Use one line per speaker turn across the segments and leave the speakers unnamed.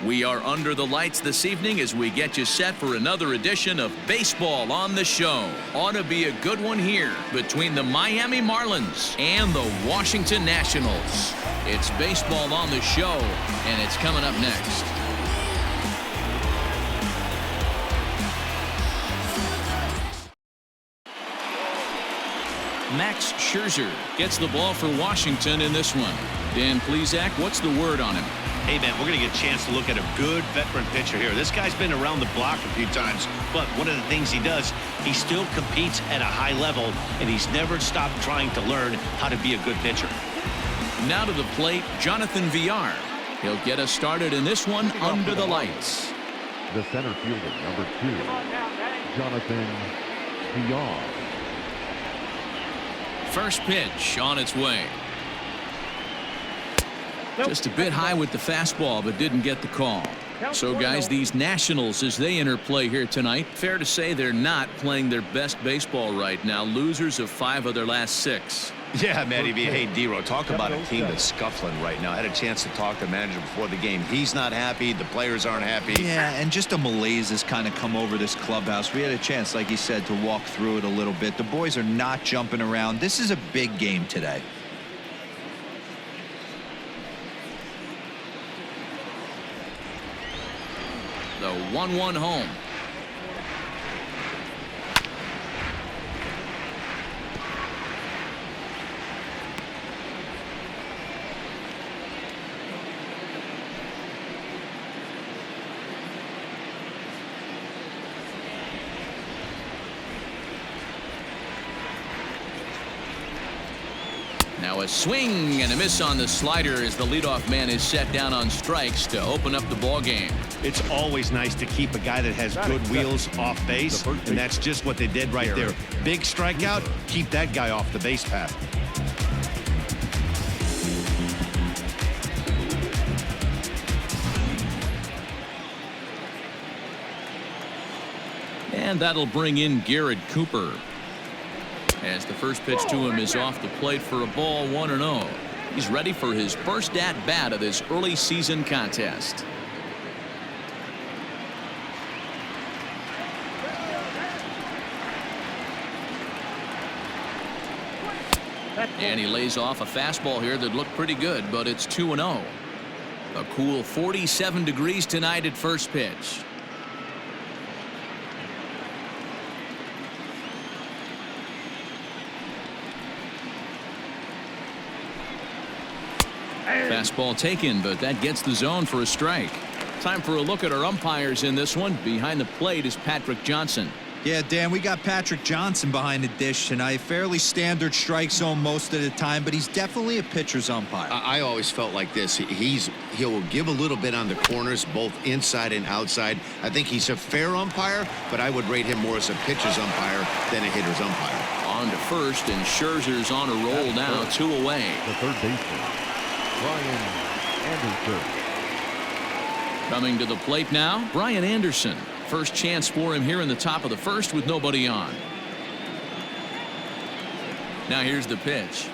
We are under the lights this evening as we get you set for another edition of Baseball on the Show. Ought to be a good one here between the Miami Marlins and the Washington Nationals. It's Baseball on the Show, and it's coming up next. Max Scherzer gets the ball for Washington in this one. Dan Plesac, what's the word on him?
Hey, man, we're going to get a chance to look at a good veteran pitcher here. This guy's been around the block a few times, but one of the things he does, he still competes at a high level, and he's never stopped trying to learn how to be a good pitcher. Now to the plate, Jonathan Villar. He'll get us started in this one under the lights.
The center fielder, number 2, Jonathan Villar.
First pitch on its way. Just a bit high with the fastball, but didn't get the call. So, guys, these Nationals, as they enter play here tonight, fair to say they're not playing their best baseball right now. Losers of 5 of their last 6.
Yeah, Matty B. Hey, D-Ro, talk about a team that's scuffling right now. I had a chance to talk to the manager before the game. He's not happy. The players aren't happy.
Yeah, and just a malaise has kind of come over this clubhouse. We had a chance, like you said, to walk through it a little bit. The boys are not jumping around. This is a big game today.
The 1-1 home. Now a swing and a miss on the slider as the leadoff man is set down on strikes to open up the ball game.
It's always nice to keep a guy that has good wheels off base, and that's just what they did right there. Big strikeout, keep that guy off the base path.
And that'll bring in Garrett Cooper, as the first pitch to him is off the plate for a ball, 1-0. He's ready for his first at-bat of this early season contest. And he lays off a fastball here that looked pretty good, but it's 2-0. A cool 47 degrees tonight at first pitch. Fastball taken, but that gets the zone for a strike. Time for a look at our umpires in this one. Behind the plate is Patrick Johnson.
Yeah, Dan, we got Patrick Johnson behind the dish tonight. Fairly standard strike zone most of the time, but he's definitely a pitcher's umpire.
I always felt like this. He'll give a little bit on the corners, both inside and outside. I think he's a fair umpire, but I would rate him more as a pitcher's umpire than a hitter's umpire.
On to first, and Scherzer's on a roll now, 2 away.
The third baseman, Brian Anderson.
Coming to the plate now, Brian Anderson. First chance for him here in the top of the first with nobody on. Now here's the pitch.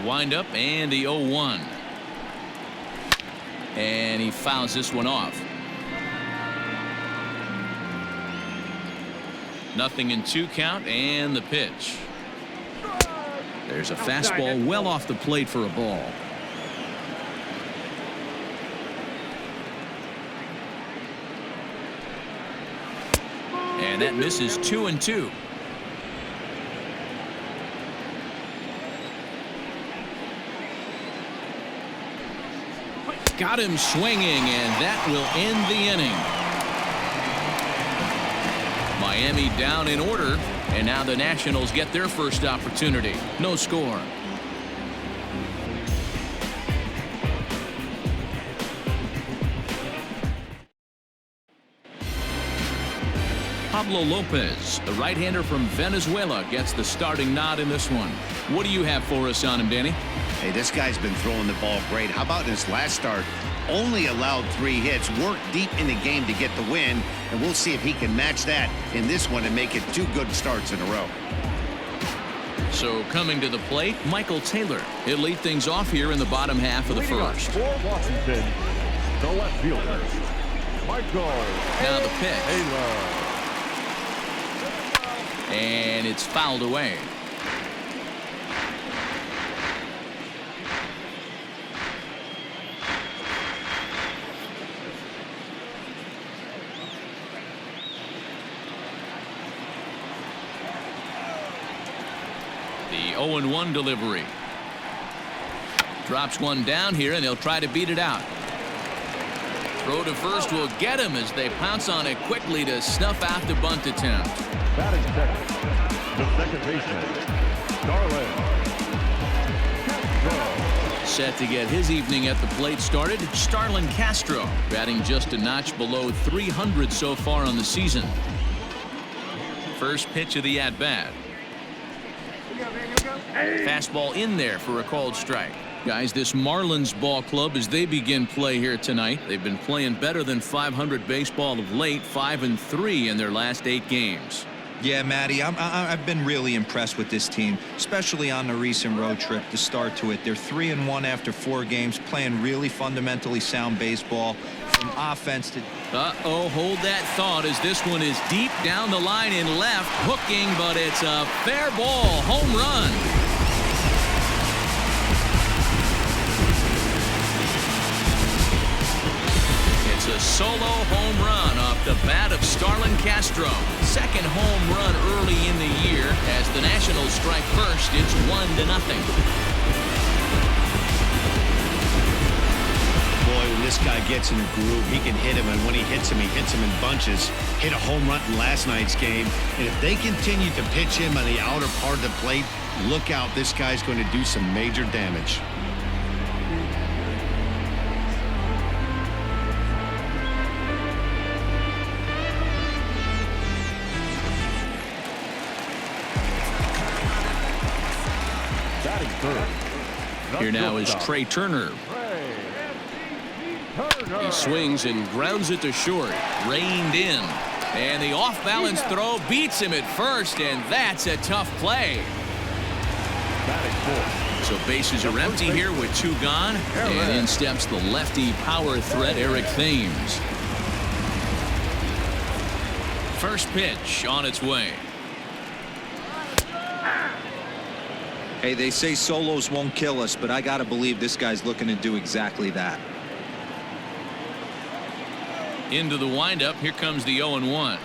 Wind up and the 0-1, and he fouls this one off. Nothing in 2 count, and the pitch. There's a fastball well off the plate for a ball. And that misses 2-2. Got him swinging, and that will end the inning. Miami down in order, and now the Nationals get their first opportunity. No score. Pablo Lopez, the right-hander from Venezuela, gets the starting nod in this one. What do you have for us on him, Danny?
Hey, this guy's been throwing the ball great. How about in his last start? Only allowed 3 hits, worked deep in the game to get the win, and we'll see if he can match that in this one and make it 2 good starts in a row.
So coming to the plate, Michael Taylor. He'll lead things off here in the bottom half of the first.
For Washington, the left fielder, Michael
Now the pitch.
Taylor.
And it's fouled away. The 0-1 delivery. Drops one down here, and they'll try to beat it out. Throw to first will get him as they pounce on it quickly to snuff out the bunt attempt.
Batting second, the second baseman, Castro.
Set to get his evening at the plate started, Starlin Castro, batting just a notch below 300 so far on the season. First pitch of the at-bat. Fastball in there for a called strike. Guys, this Marlins ball club, as they begin play here tonight, they've been playing better than 500 baseball of late, 5-3 in their last 8 games.
Yeah, Matty, I've been really impressed with this team, especially on the recent road trip to start to it. They're 3-1 after 4 games, playing really fundamentally sound baseball from offense to...
Hold that thought as this one is deep down the line in left, hooking, but it's a fair ball, home run. It's a solo home run off the bat of Starlin Castro. Second home run early in the year. As the Nationals strike first, it's 1-0.
When this guy gets in a groove, he can hit him, and when he hits him in bunches. Hit a home run in last night's game, and if they continue to pitch him on the outer part of the plate, look out, this guy's going to do some major damage.
Batting third.
Here now is Trey Turner. He swings and grounds it to short. Reined in. And the off-balance throw beats him at first, and that's a tough play. So bases are empty here with 2 gone. And in steps the lefty power threat, Eric Thames. First pitch on its way.
Hey, they say solos won't kill us, but I got to believe this guy's looking to do exactly that.
Into the windup. Here comes the 0-1.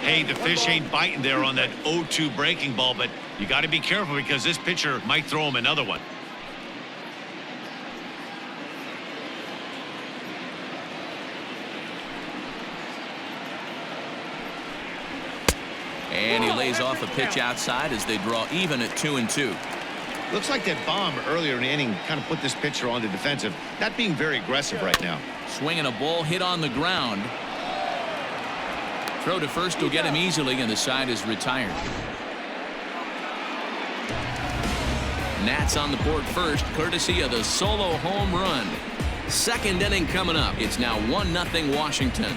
Hey, the fish ain't biting there on that 0-2 breaking ball, but you got to be careful because this pitcher might throw him another one.
And he lays off a pitch outside as they draw even at 2-2.
Looks like that bomb earlier in the inning kind of put this pitcher on the defensive, not being very aggressive right now.
Swinging a ball hit on the ground. Throw to first will get him easily, and the side is retired. Nats on the board first, courtesy of the solo home run. Second inning coming up. It's now 1-0 Washington.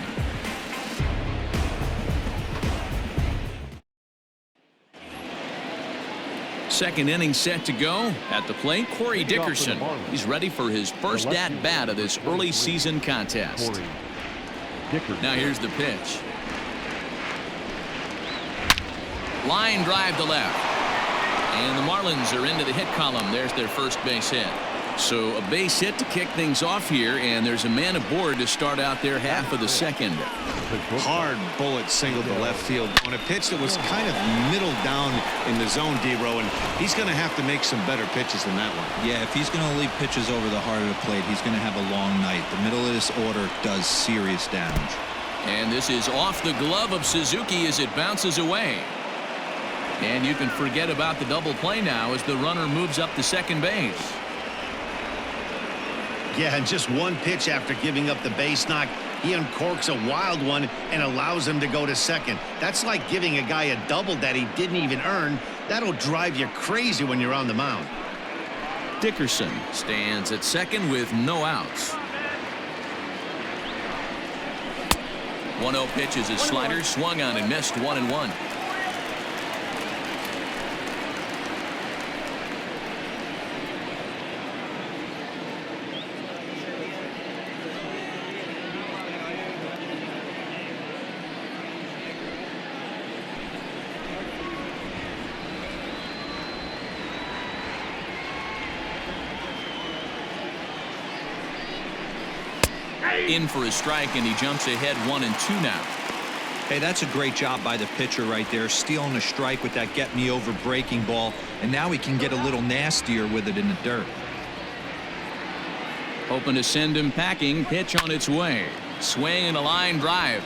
Second inning set to go. At the plate, Corey Dickerson. He's ready for his first at-bat of this early season contest. Now here's the pitch. Line drive to left. And the Marlins are into the hit column. There's their first base hit. So a base hit to kick things off here, and there's a man aboard to start out their half of the second.
Hard bullet single to left field on a pitch that was kind of middle down in the zone, D-Row, and he's going to have to make some better pitches than that one.
Yeah, if he's going to leave pitches over the heart of the plate, he's going to have a long night. The middle of this order does serious damage.
And this is off the glove of Suzuki as it bounces away. And you can forget about the double play now as the runner moves up to second base.
Yeah, and just one pitch after giving up the base knock, he uncorks a wild one and allows him to go to second. That's like giving a guy a double that he didn't even earn. That'll drive you crazy when you're on the mound.
Dickerson stands at second with no outs. 1-0 pitch is his slider, swung on and missed, 1-1. In for a strike, and he jumps ahead 1-2 now.
Hey, that's a great job by the pitcher right there, stealing a strike with that get me over breaking ball, and now he can get a little nastier with it in the dirt.
Hoping to send him packing. Pitch on its way. Swing and a line drive.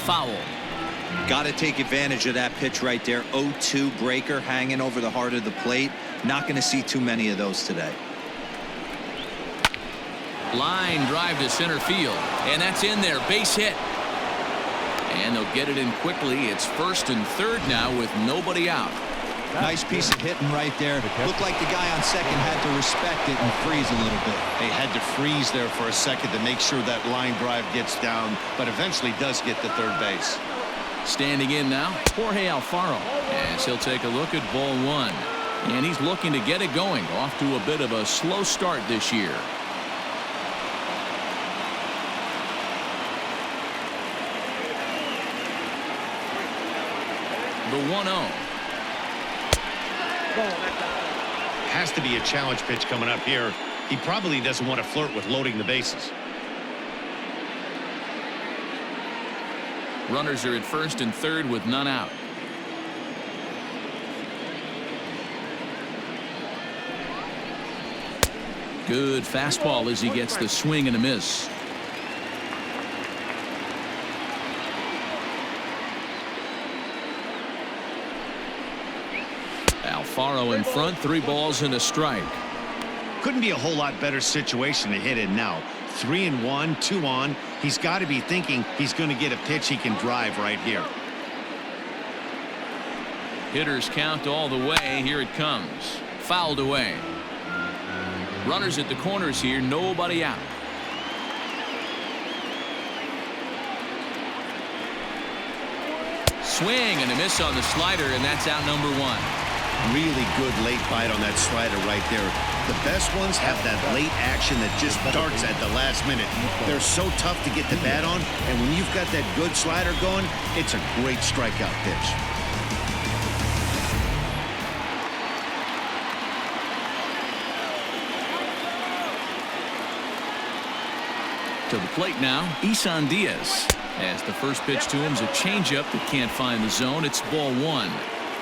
Foul.
Got to take advantage of that pitch right there. 0-2 breaker hanging over the heart of the plate. Not going to see too many of those today.
Line drive to center field, and that's in there. Base hit. And they'll get it in quickly. It's first and third now with nobody out.
Nice piece of hitting right there. Looked like the guy on second had to respect it and freeze a little bit.
They had to freeze there for a second to make sure that line drive gets down, but eventually does get to third base.
Standing in now, Jorge Alfaro, as he'll take a look at ball one. And he's looking to get it going. Off to a bit of a slow start this year. The 1-0.
Has to be a challenge pitch coming up here. He probably doesn't want to flirt with loading the bases.
Runners are at first and third with none out. Good fastball as he gets the swing and a miss. Alfaro in front, 3 balls and a strike.
Couldn't be a whole lot better situation to hit in now. 3-1, 2 on. He's got to be thinking he's going to get a pitch he can drive right here.
Hitters count all the way. Here it comes. Fouled away. Runners at the corners here, nobody out. Swing and a miss on the slider, and that's out number 1.
Really good late bite on that slider right there. The best ones have that late action that just darts at the last minute. They're so tough to get the bat on, and when you've got that good slider going, it's a great strikeout pitch.
To the plate now, Isan Diaz. As the first pitch to him is a changeup that can't find the zone. It's ball 1.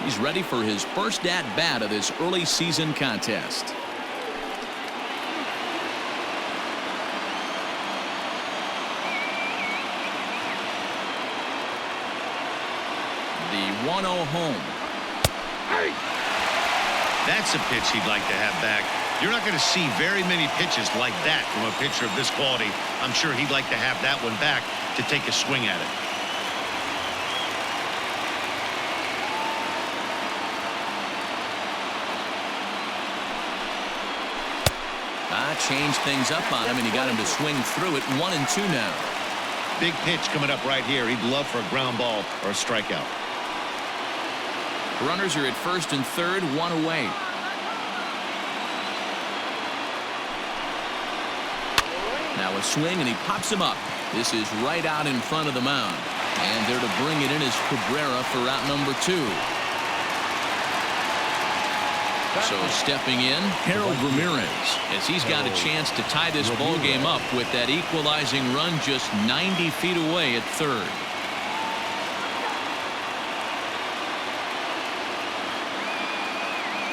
He's ready for his first at-bat of this early season contest. The 1-0 home.
That's a pitch he'd like to have back. You're not going to see very many pitches like that from a pitcher of this quality. I'm sure he'd like to have that one back to take a swing at it.
Changed things up on him, and he got him to swing through it. 1-2 now.
Big pitch coming up right here. He'd love for a ground ball or a strikeout.
Runners are at first and third, 1 away. Now a swing, and he pops him up. This is right out in front of the mound. And there to bring it in is Cabrera for out number 2. So stepping in, Harold Ramirez, as he's got a chance to tie this ball game up with that equalizing run just 90 feet away at third.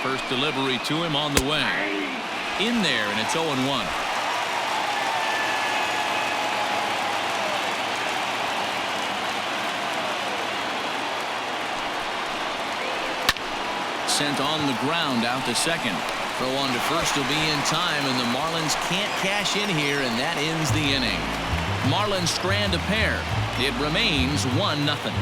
First delivery to him on the way. In there, and it's 0-1. sent on the ground out to second. Throw on to first will be in time, and the Marlins can't cash in here, and that ends the inning. Marlins strand a pair. It remains 1-0.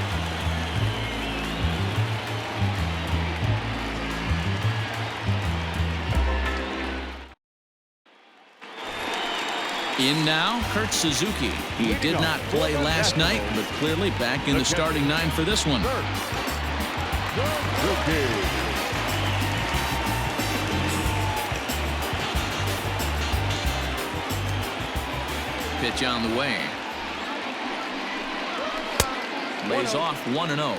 In now, Kurt Suzuki. He did not play last night, but clearly back in the starting nine for this one. Pitch on the way. Lays off 1-0.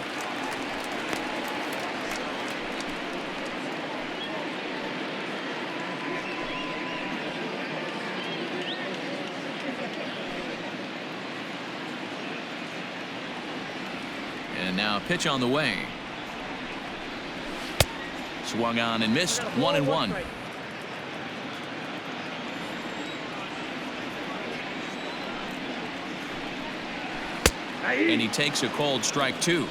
And now a pitch on the way. Swung on and missed. 1-1. And he takes a cold strike 2.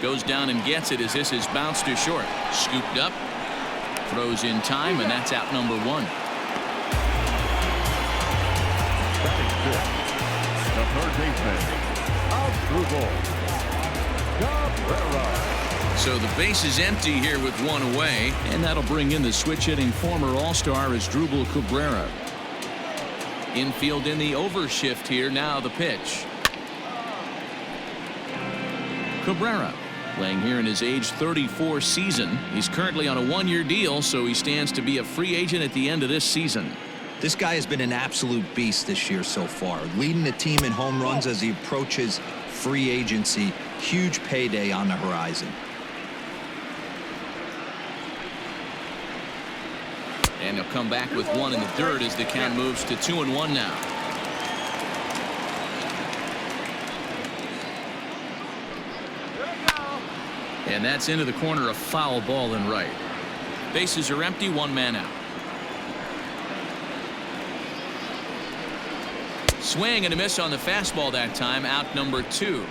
Goes down and gets it as this is bounced to short. Scooped up. Throws in time, and that's out number 1.
The third baseman, Cabrera.
So the base is empty here with 1 away, and that'll bring in the switch-hitting former All-Star Asdrubal Cabrera. Infield in the overshift here. Now the pitch. Cabrera playing here in his age 34 season. He's currently on a 1-year deal, so he stands to be a free agent at the end of this season.
This guy has been an absolute beast this year so far, leading the team in home runs as he approaches free agency. Huge payday on the horizon.
And he'll come back with 1 in the third as the count moves to 2-1 now. And that's into the corner, a foul ball in right. Bases are empty, 1 man out. Swing and a miss on the fastball that time, out number 2.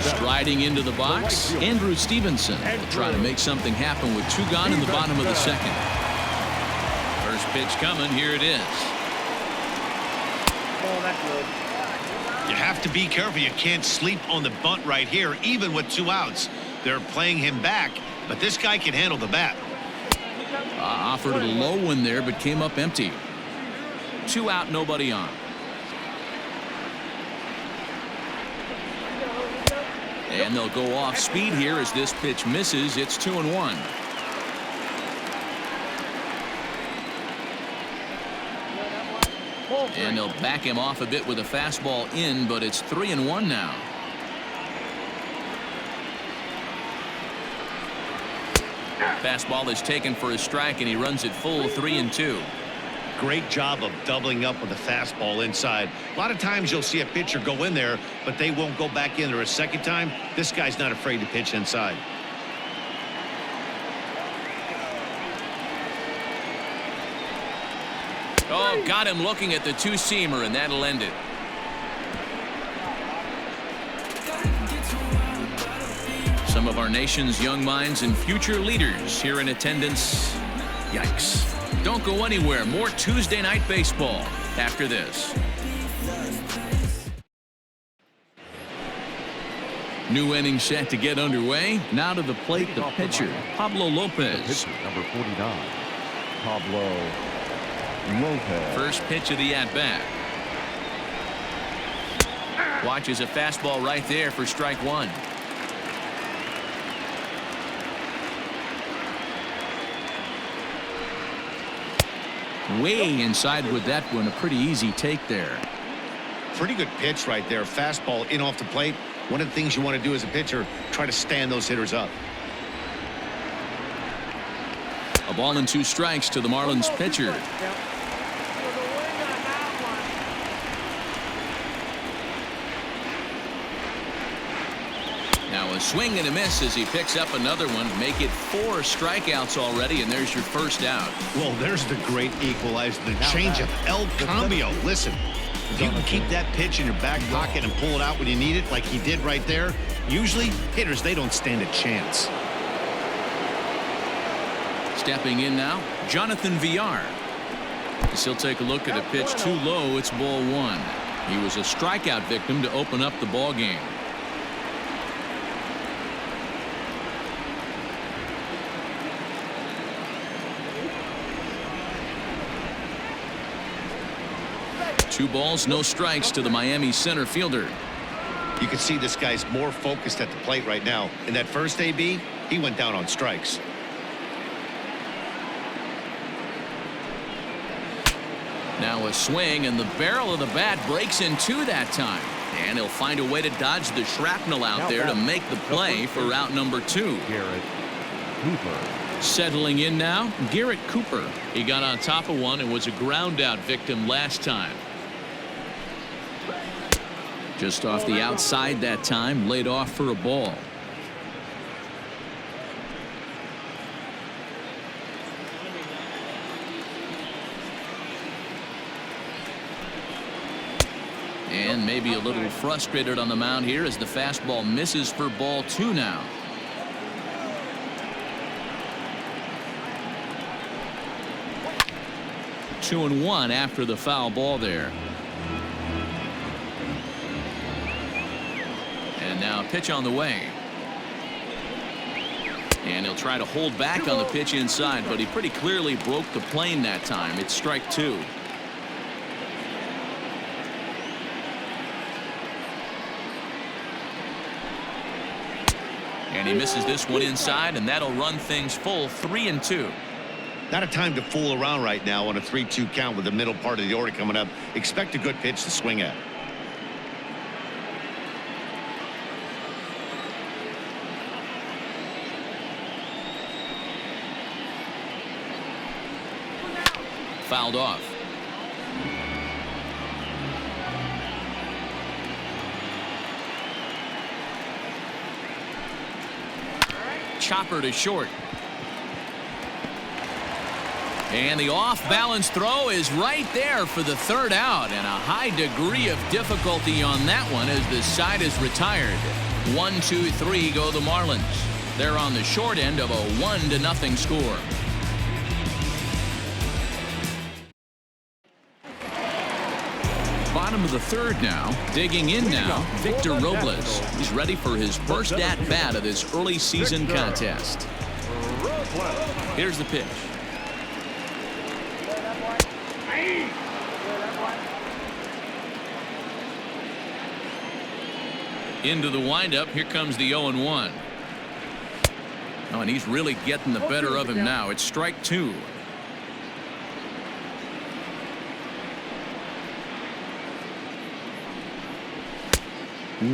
Striding into the box, Andrew Stevenson will try to make something happen with 2 gone in the bottom of the second. First pitch coming, here it is.
You have to be careful. You can't sleep on the bunt right here, even with 2 outs. They're playing him back, but this guy can handle the bat.
Offered a low one there, but came up empty. 2 out, nobody on. And they'll go off speed here as this pitch misses. It's 2-1. And they'll back him off a bit with a fastball in, but it's 3-1 now. Fastball is taken for a strike, and he runs it full 3-2.
Great job of doubling up with a fastball inside. A lot of times you'll see a pitcher go in there, but they won't go back in there a second time. This guy's not afraid to pitch inside.
Oh, got him looking at the 2-seamer, and that'll end it. Some of our nation's young minds and future leaders here in attendance. Yikes. Don't go anywhere. More Tuesday Night Baseball after this. New inning set to get underway. Now to the plate, the pitcher, Pablo Lopez.
Number 49, Pablo Lopez.
First pitch of the at-bat. Watches a fastball right there for strike 1. Way inside with that one. A pretty easy take there.
Pretty good pitch right there. Fastball in off the plate. One of the things you want to do as a pitcher, try to stand those hitters up.
A ball and 2 strikes to the Marlins pitcher. Now a A swing and a miss as he picks up another one. Make it 4 strikeouts already, and there's your first out.
Well, there's the great equalizer, the changeup, El Cambio. Listen, if you can keep that pitch in your back pocket and pull it out when you need it like he did right there, usually hitters, they don't stand a chance.
Stepping in now, Jonathan Villar. As he'll take a look at a pitch too low. It's ball 1. He was a strikeout victim to open up the ball game. Two balls, no strikes to the Miami center fielder.
You can see this guy's more focused at the plate right now. In that first AB, he went down on strikes.
Now a swing, and the barrel of the bat breaks in 2 that time. And he'll find a way to dodge the shrapnel out there to make the play for out number 2.
Garrett Cooper.
Settling in now, Garrett Cooper. He got on top of one and was a ground out victim last time. Just off the outside that time, laid off for a ball. And maybe a little frustrated on the mound here as the fastball misses for ball 2 now. Two and 1 after the foul ball there. And now a pitch on the way. And he'll try to hold back on the pitch inside, but he pretty clearly broke the plane that time. It's strike 2. And he misses this one inside, and that'll run things full 3-2.
Not a time to fool around right now on a 3-2 count with the middle part of the order coming up. Expect a good pitch to swing at.
Fouled off. Chopper to short. And the off-balance throw is right there for the 3rd out, and a high degree of difficulty on that one as the side is retired. 1-2-3 go the Marlins. They're on the short end of a 1-0 score. Bottom of the 3rd now. Digging in now, Victor Robles. He's ready for his first at-bat of this early season contest. Here's the pitch. Into the windup. Here comes the 0-1. Oh, and he's really getting the better of him now. It's strike 2.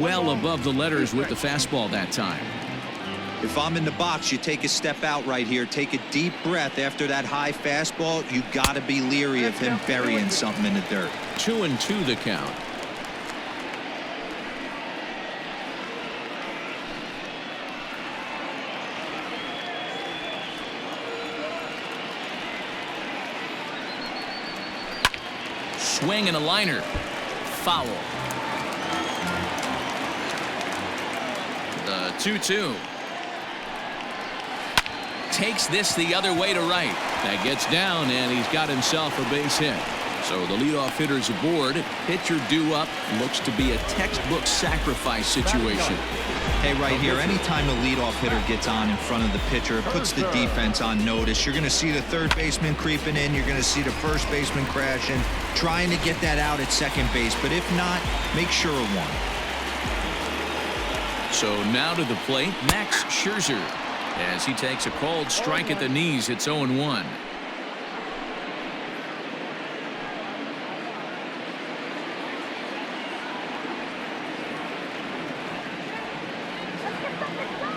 Well above the letters with the fastball that time.
If I'm in the box, you take a step out right here. Take a deep breath after that high fastball. You got to be leery of him burying something in the dirt.
2-2 the count. Swing and a liner. Foul. The 2-2. Takes this the other way to right. That gets down, and he's got himself a base hit. So the leadoff hitter's aboard. Pitcher due up. Looks to be a textbook sacrifice situation.
Hey, right here, anytime a leadoff hitter gets on in front of the pitcher, it puts the defense on notice. You're going to see the third baseman creeping in. You're going to see the first baseman crashing, trying to get that out at second base. But if not, make sure of one.
So now to the plate, Max Scherzer. As he takes a called strike at the knees, it's 0-1.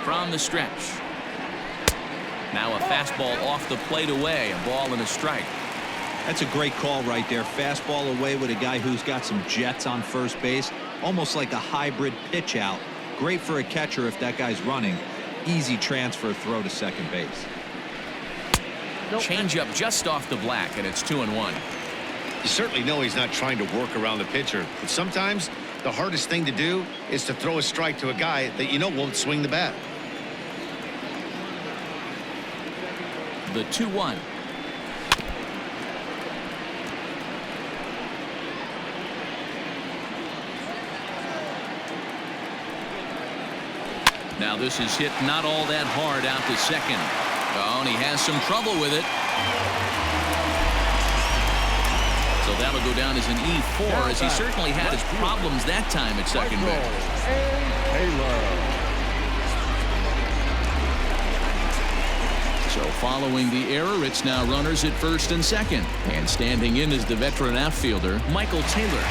From the stretch. Now a fastball off the plate away, a ball and a strike.
That's a great call right there. Fastball away with a guy who's got some jets on first base, almost like a hybrid pitch out. Great for a catcher if that guy's running. Easy transfer throw to second base.
Change up just off the black, and it's 2-1.
You certainly know he's not trying to work around the pitcher, but sometimes the hardest thing to do is to throw a strike to a guy that you know won't swing the bat.
The 2-1. Now this is hit not all that hard out to second. Oh, and he has some trouble with it. So that'll go down as an E4, as he certainly had his problems that time at second base. So following the error, it's now runners at first and second. And standing in is the veteran outfielder, Michael Taylor.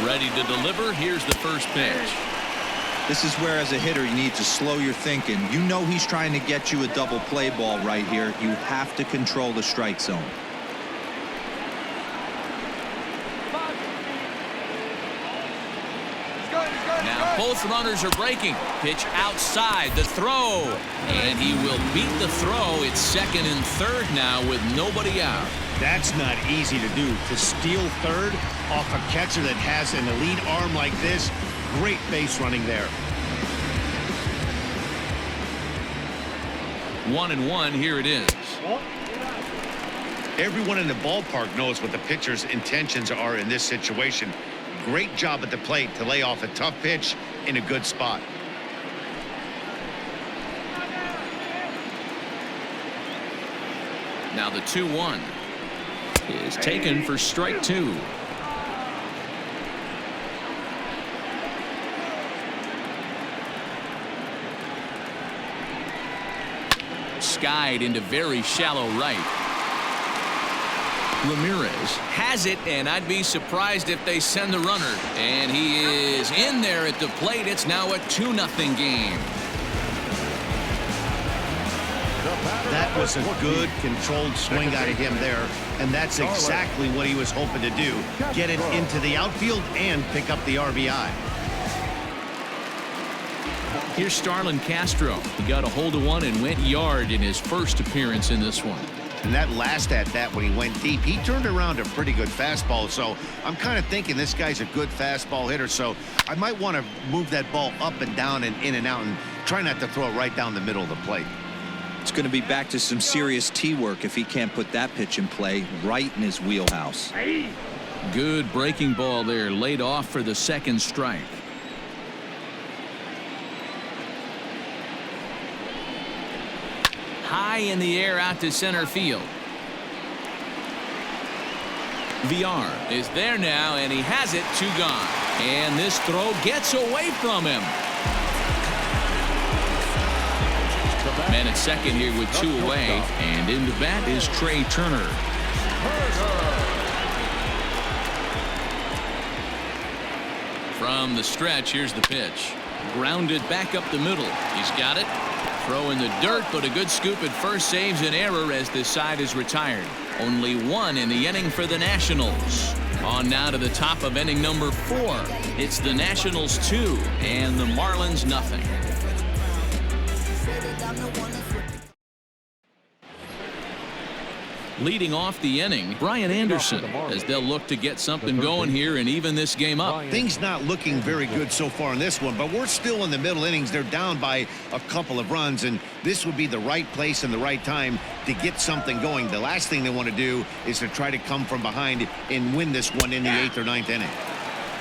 Ready to deliver. Here's the first pitch.
This is where, as a hitter, you need to slow your thinking. You know he's trying to get you a double play ball right here. You have to control the strike zone.
Now both runners are breaking. Pitch outside the throw. And he will beat the throw. It's second and third now with nobody out.
That's not easy to do. To steal third off a catcher that has an elite arm like this. Great base running there.
1-1. Here it is.
Everyone in the ballpark knows what the pitcher's intentions are in this situation. Great job at the plate to lay off a tough pitch in a good spot.
Now the 2-1 is taken for strike two. Skied into very shallow right. Ramirez has it, and I'd be surprised if they send the runner. And he is in there at the plate. It's now a 2-0 game.
That was a good controlled swing out of him there, and that's exactly what he was hoping to do. Get it into the outfield and pick up the RBI.
Here's Starlin Castro. He got a hold of one and went yard in his first appearance in this one.
And that last at-bat when he went deep, he turned around a pretty good fastball. So I'm kind of thinking this guy's a good fastball hitter. So I might want to move that ball up and down and in and out and try not to throw it right down the middle of the plate.
It's going to be back to some serious tee work if he can't put that pitch in play right in his wheelhouse.
Good breaking ball there, laid off for the second strike. High in the air out to center field. VR is there now, and he has it. 2 gone. And this throw gets away from him. Man at second here with 2 away, and in the bat is Trey Turner. From the stretch, here's the pitch. Grounded back up the middle. He's got it. Throw in the dirt, but a good scoop at first saves an error as this side is retired. Only 1 in the inning for the Nationals. On now to the top of inning number 4. It's the Nationals 2 and the Marlins nothing. Leading off the inning, Brian Anderson, as they'll look to get something going here and even this game up.
Things not looking very good so far in this one, but we're still in the middle innings. They're down by a couple of runs, and this would be the right place and the right time to get something going. The last thing they want to do is to try to come from behind and win this one in the 8th or 9th inning.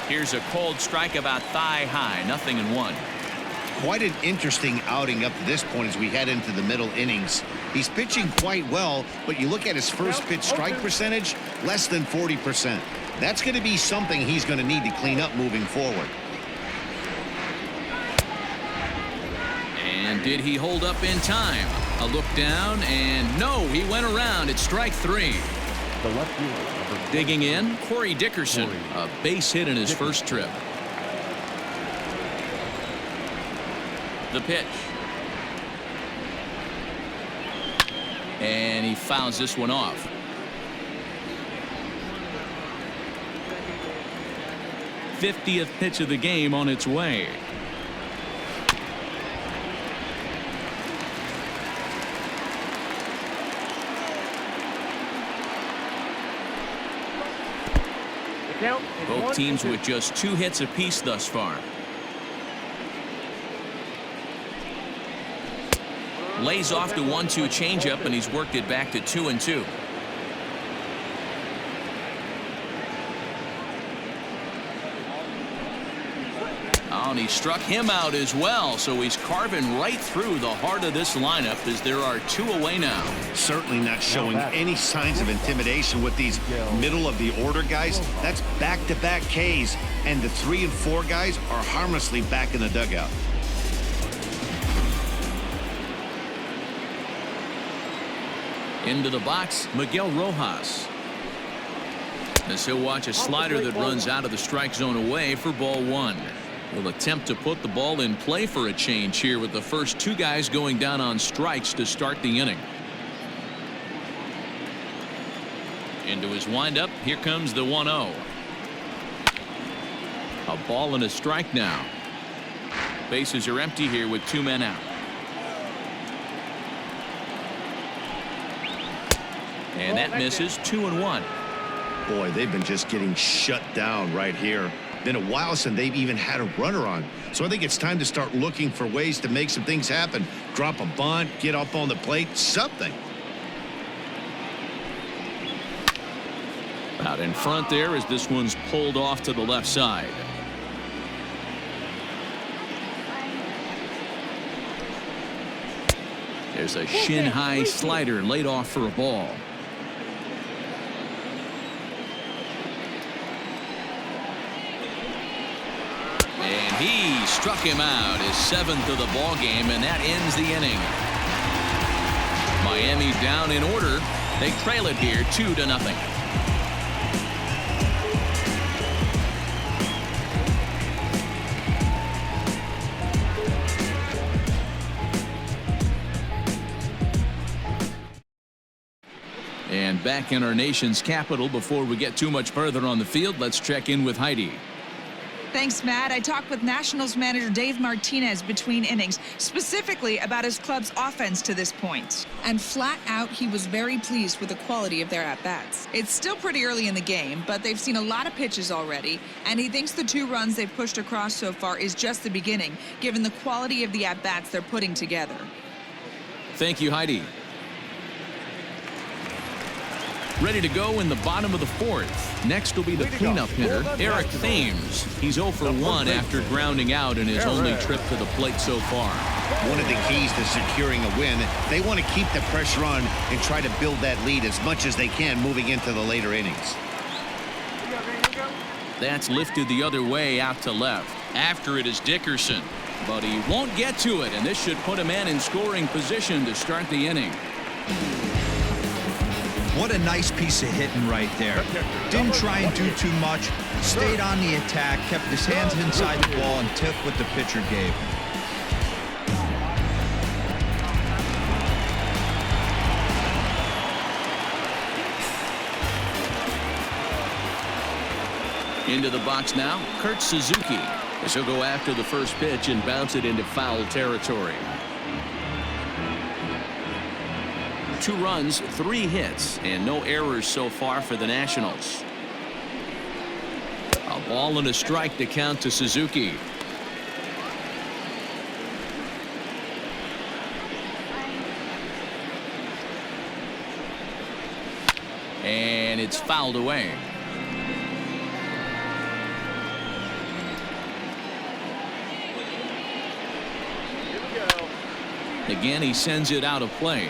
Here's a cold strike about thigh high, 0-1.
Quite an interesting outing up to this point as we head into the middle innings. He's pitching quite well, but you look at his first pitch strike percentage, less than 40%. That's going to be something he's going to need to clean up moving forward.
And did he hold up in time? A look down, and no, he went around. It's strike 3.
The left fielder.
Digging in, Corey Dickerson, a base hit in his first trip. The pitch. And he fouls this one off. '50th pitch of the game on its way. Both teams with just 2 hits apiece thus far. Lays off the 1-2 changeup, and he's worked it back to 2-2. Oh, and he struck him out as well, so he's carving right through the heart of this lineup as there are 2 away now.
Certainly not showing any signs of intimidation with these middle of the order guys. That's back-to-back Ks, and the 3 and 4 guys are harmlessly back in the dugout.
Into the box, Miguel Rojas. As he'll watch a slider that runs out of the strike zone away for ball 1. Will attempt to put the ball in play for a change here with the first 2 guys going down on strikes to start the inning. Into his windup, here comes the 1-0. A ball and a strike now. Bases are empty here with 2 men out. And that misses. 2-1.
Boy, they've been just getting shut down right here. Been a while since they've even had a runner on. So I think it's time to start looking for ways to make some things happen. Drop a bunt, get up on the plate, something.
Out in front there as this one's pulled off to the left side. There's a shin-high slider laid off for a ball. And he struck him out, his 7th of the ball game, and that ends the inning. Miami down in order. They trail it here 2-0. And back in our nation's capital, before we get too much further on the field, let's check in with Heidi.
Thanks, Matt. I talked with Nationals manager Dave Martinez between innings, specifically about his club's offense to this point. And flat out, he was very pleased with the quality of their at-bats. It's still pretty early in the game, but they've seen a lot of pitches already, and he thinks the 2 runs they've pushed across so far is just the beginning, given the quality of the at-bats they're putting together.
Thank you, Heidi. Ready to go in the bottom of the 4th. Next will be the cleanup hitter, Eric Thames. He's 0 for 1 after grounding out in his only trip to the plate so far.
One of the keys to securing a win, they want to keep the pressure on and try to build that lead as much as they can moving into the later innings.
That's lifted the other way out to left. After it is Dickerson, but he won't get to it, and this should put a man in scoring position to start the inning.
What a nice piece of hitting right there. Didn't try and do too much. Stayed on the attack, kept his hands inside the ball, and took what the pitcher gave him.
Into the box now, Kurt Suzuki. As he'll go after the first pitch and bounce it into foul territory. 2 runs, 3 hits, and no errors so far for the Nationals. A ball and a strike to count to Suzuki. And it's fouled away. Again, he sends it out of play.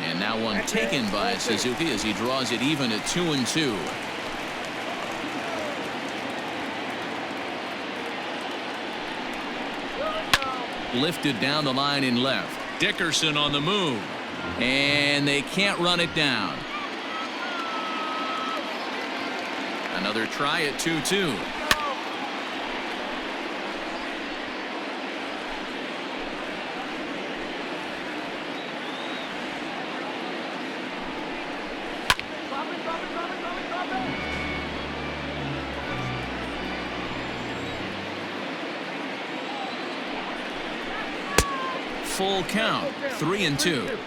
And now one taken by Suzuki as he draws it even at 2-2. Lifted down the line in left. Dickerson on the move. And they can't run it down. Another try at 2-2. Full count, 3-2.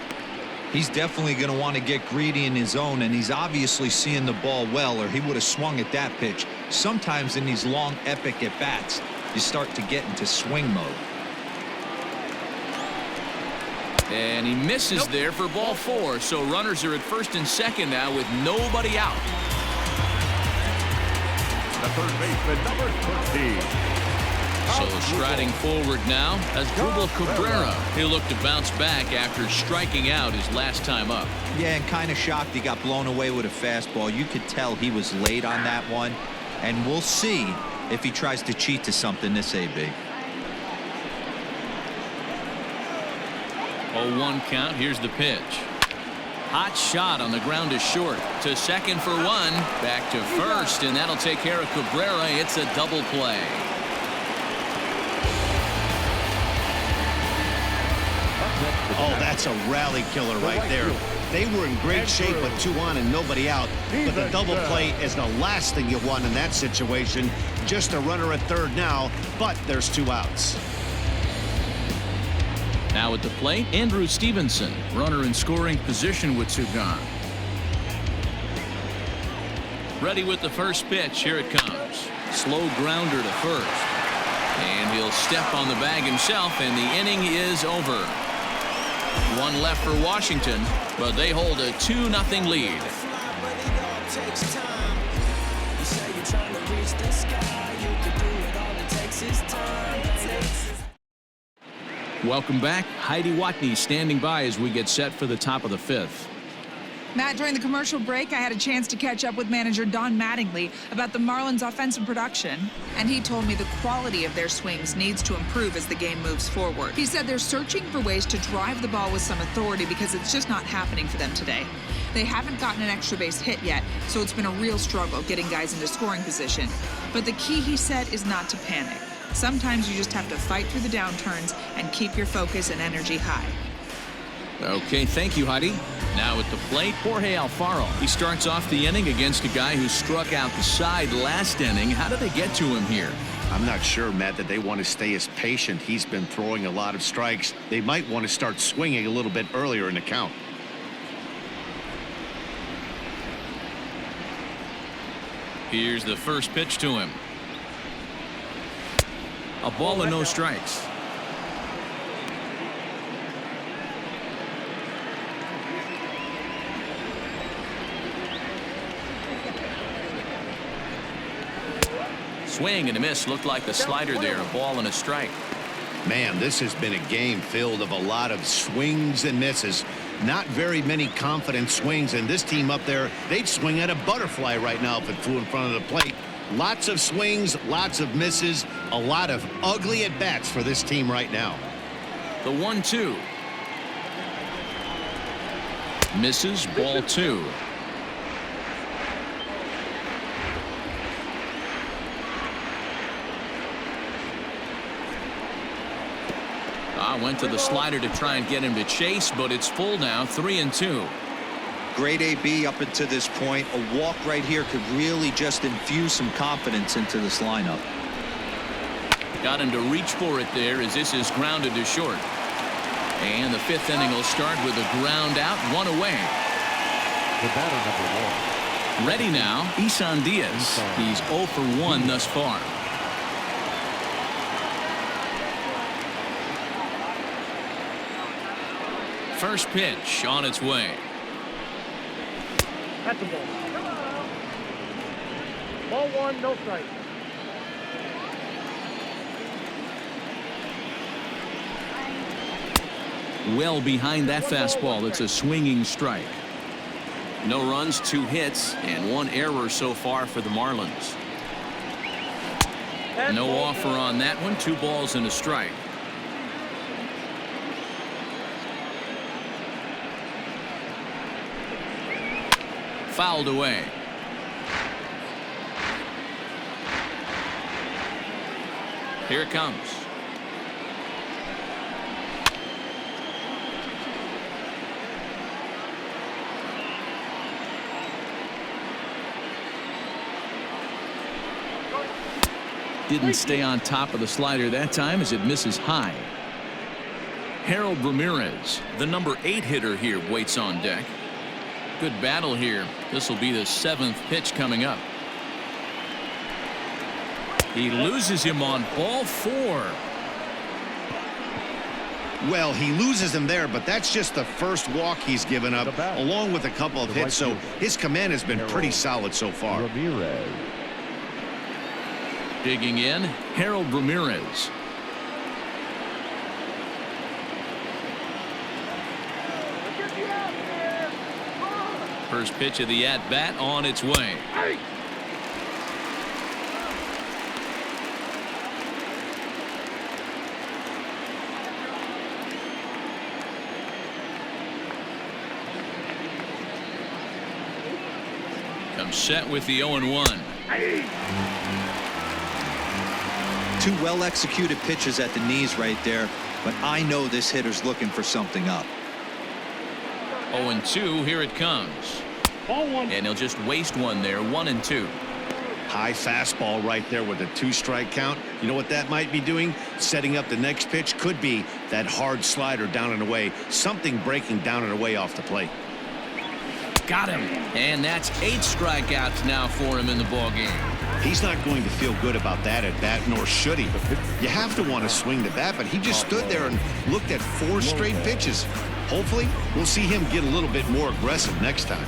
He's definitely going to want to get greedy in his zone, and he's obviously seeing the ball well, or he would have swung at that pitch. Sometimes in these long, epic at-bats, you start to get into swing mode.
And he misses there for ball 4, so runners are at first and second now with nobody out.
The third baseman, number 13.
So striding forward now as Drupal Cabrera. He'll look to bounce back after striking out his last time up.
Yeah, and kind of shocked he got blown away with a fastball. You could tell he was late on that one, and we'll see if he tries to cheat to something this AB.
0-1 count. Here's the pitch. Hot shot on the ground is short. To second for one. Back to first, and that'll take care of Cabrera. It's a double play.
Oh, that's a rally killer right there. They were in great shape with 2 on and nobody out. But the double play is the last thing you want in that situation. Just a runner at third now, but there's 2 outs.
Now at the plate, Andrew Stevenson, runner in scoring position with 2 gone. Ready with the first pitch. Here it comes. Slow grounder to first. And he'll step on the bag himself, and the inning is over. 1 left for Washington, but they hold a 2-0 lead. Welcome back. Heidi Watney standing by as we get set for the top of the 5th.
Matt, during the commercial break, I had a chance to catch up with manager Don Mattingly about the Marlins' offensive production, and he told me the quality of their swings needs to improve as the game moves forward. He said they're searching for ways to drive the ball with some authority because it's just not happening for them today. They haven't gotten an extra base hit yet, so it's been a real struggle getting guys into scoring position. But the key, he said, is not to panic. Sometimes you just have to fight through the downturns and keep your focus and energy high.
Okay, thank you, Heidi. Now at the plate, Jorge Alfaro. He starts off the inning against a guy who struck out the side last inning. How did they get to him here?
I'm not sure, Matt, that they want to stay as patient. He's been throwing a lot of strikes. They might want to start swinging a little bit earlier in the count.
Here's the first pitch to him. A ball and no strikes. Swing and a miss. Looked like the slider there. A ball and a strike.
Man, this has been a game filled of a lot of swings and misses. Not very many confident swings, and this team up there, they'd swing at a butterfly right now if it flew in front of the plate. Lots of swings, lots of misses, a lot of ugly at-bats for this team right now.
The 1-2. Misses. Ball 2. Went to the slider to try and get him to chase, but it's full now. 3-2.
Great AB up until this point. A walk right here could really just infuse some confidence into this lineup.
Got him to reach for it there as this is grounded to short. And the 5th inning will start with a ground out, 1 away.
The batter, number 1.
Ready now, Isan Diaz. He's 0 for 1 thus far. First pitch on its way.
That's the ball. Ball 1, no strike.
Well behind that fastball. It's a swinging strike. No runs, 2 hits, and 1 error so far for the Marlins. No offer on that one. 2 balls and a strike. Fouled away. Here it comes. Didn't stay on top of the slider that time as it misses high. Harold Ramirez, the number 8 hitter here, waits on deck. Good battle here. This will be the 7th pitch coming up. He loses him on ball 4.
Well, he loses him there, but that's just the first walk he's given up, along with a couple of hits, so his command has been pretty solid so far.
Ramirez.
Digging in, Harold Ramirez. First pitch of the at-bat on its way. Comes set with the 0-1.
2 well-executed pitches at the knees right there, but I know this hitter's looking for something up.
0-2, here it comes. And he'll just waste one there, 1-2.
High fastball right there with a 2-strike count. You know what that might be doing? Setting up the next pitch. Could be that hard slider down and away. Something breaking down and away off the plate.
Got him. And that's 8 strikeouts now for him in the ballgame.
He's not going to feel good about that at bat, nor should he. You have to want to swing the bat, but he just stood there and looked at 4 straight pitches. Hopefully, we'll see him get a little bit more aggressive next time.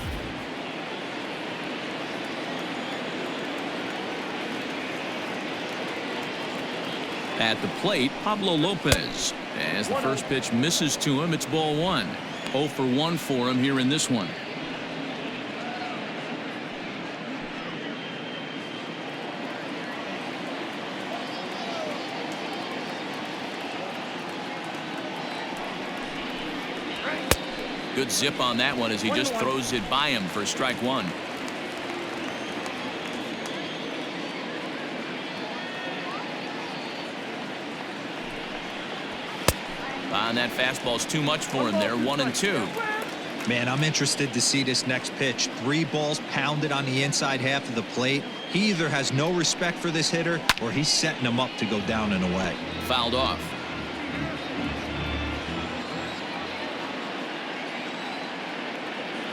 At the plate, Pablo Lopez. As the first pitch misses to him, it's ball 1. 0 for 1 for him here in this one. Good zip on that one as he just throws it by him for strike 1. And that fastball's too much for him there, 1-2.
Man, I'm interested to see this next pitch. 3 balls pounded on the inside half of the plate. He either has no respect for this hitter or he's setting him up to go down and away.
Fouled off.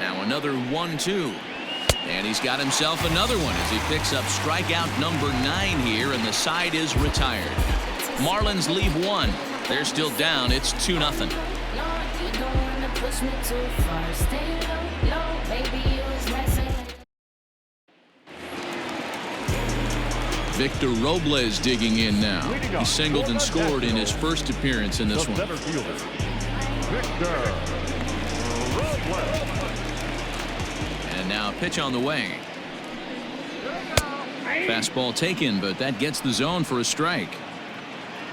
Now another 1-2. And he's got himself another one as he picks up strikeout number 9 here, and the side is retired. Marlins leave 1. They're still down. It's 2-0. Victor Robles digging in now. He singled and scored in his first appearance in this one. And now a pitch on the way. Fastball taken, but that gets the zone for a strike.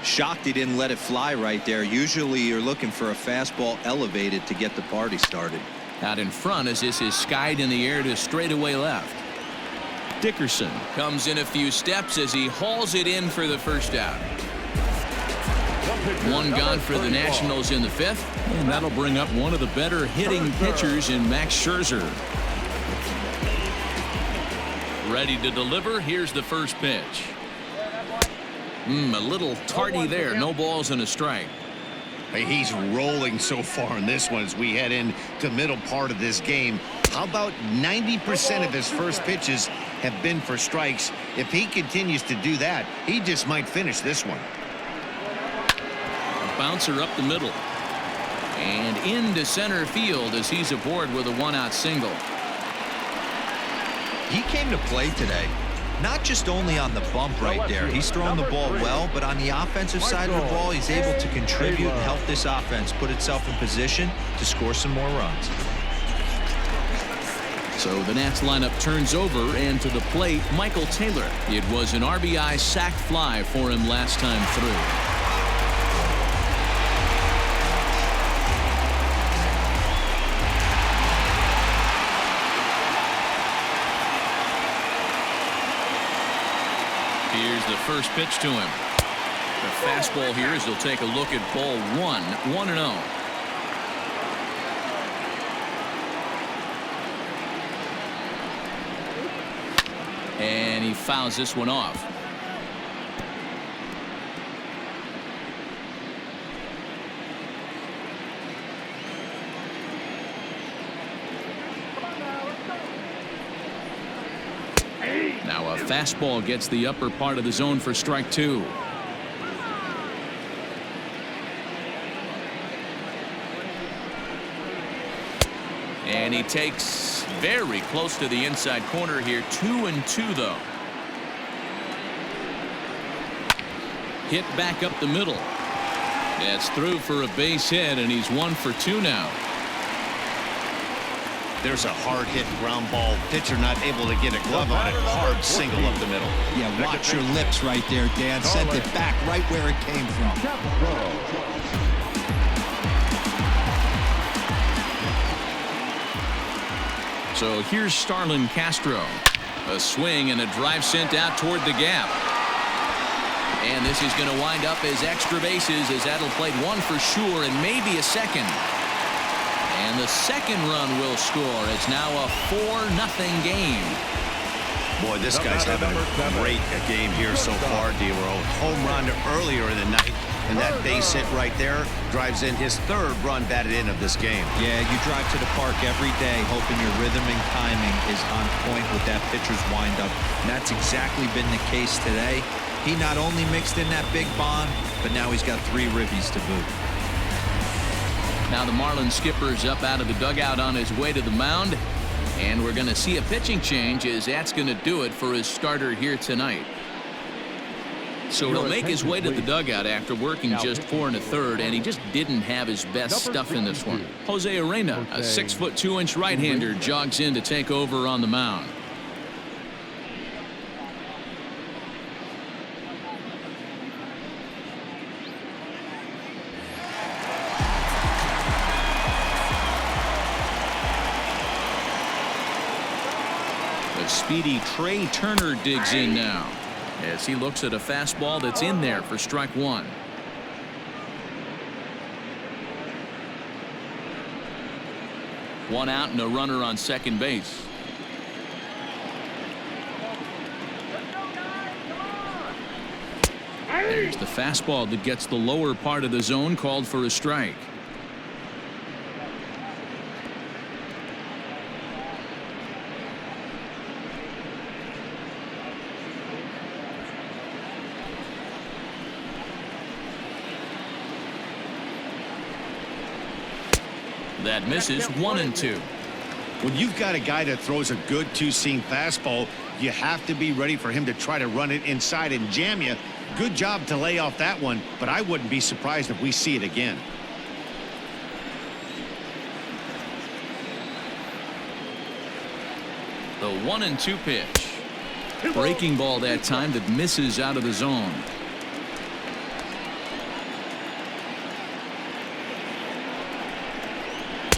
Shocked he didn't let it fly right there. Usually you're looking for a fastball elevated to get the party started.
Out in front as this is skied in the air to straightaway left. Dickerson comes in a few steps as he hauls it in for the first out. 1 gone for the Nationals in the 5th, and that'll bring up one of the better hitting pitchers in Max Scherzer. Ready to deliver. Here's the first pitch. A little tardy there. No balls and a strike.
Hey, he's rolling so far in this one as we head into the middle part of this game. How about 90% of his first pitches have been for strikes? If he continues to do that, he just might finish this one.
A bouncer up the middle. And into center field as he's aboard with a 1-out single.
He came to play today. Not just only on the bump right there. He's throwing the ball well, but on the offensive side of the ball, he's able to contribute and help this offense put itself in position to score some more runs.
So the Nats lineup turns over, and to the plate, Michael Taylor. It was an RBI sac fly for him last time through. Here's the first pitch to him. The fastball here as he'll take a look at ball 1, 1-0. And he fouls this one off. A fastball gets the upper part of the zone for strike 2. And he takes very close to the inside corner here. 2-2 though. Hit back up the middle. That's through for a base hit, and he's 1 for 2 now.
There's a hard hit ground ball. Pitcher not able to get a glove on it. Hard single up the middle.
Yeah, watch your lips right there, Dan. Sent it back right where it came from.
So here's Starlin Castro. A swing and a drive sent out toward the gap. And this is going to wind up as extra bases, as that'll play 1 for sure and maybe a second. And the second run will score. It's now a 4-0 game.
Boy, this guy's having a great game here so far, D-Row. Home run earlier in the night, and that base hit right there drives in his 3rd run batted in of this game.
Yeah, you drive to the park every day hoping your rhythm and timing is on point with that pitcher's windup. And that's exactly been the case today. He not only mixed in that big bomb, but now he's got 3 ribbies to boot.
Now the Marlins skipper's up out of the dugout on his way to the mound. And we're going to see a pitching change, as that's going to do it for his starter here tonight. So he'll make his way to the dugout after working just 4 1/3, and he just didn't have his best stuff in this one. Jose Arena, a 6'2" right-hander, jogs in to take over on the mound. Speedy Trey Turner digs in now as he looks at a fastball that's in there for strike 1. One out and a runner on second base. There's the fastball that gets the lower part of the zone, called for a strike. That misses. 1-2.
When you've got a guy that throws a good 2-seam fastball, you have to be ready for him to try to run it inside and jam you. Good job to lay off that one, but I wouldn't be surprised if we see it again.
The 1-2 pitch. Breaking ball that time that misses out of the zone.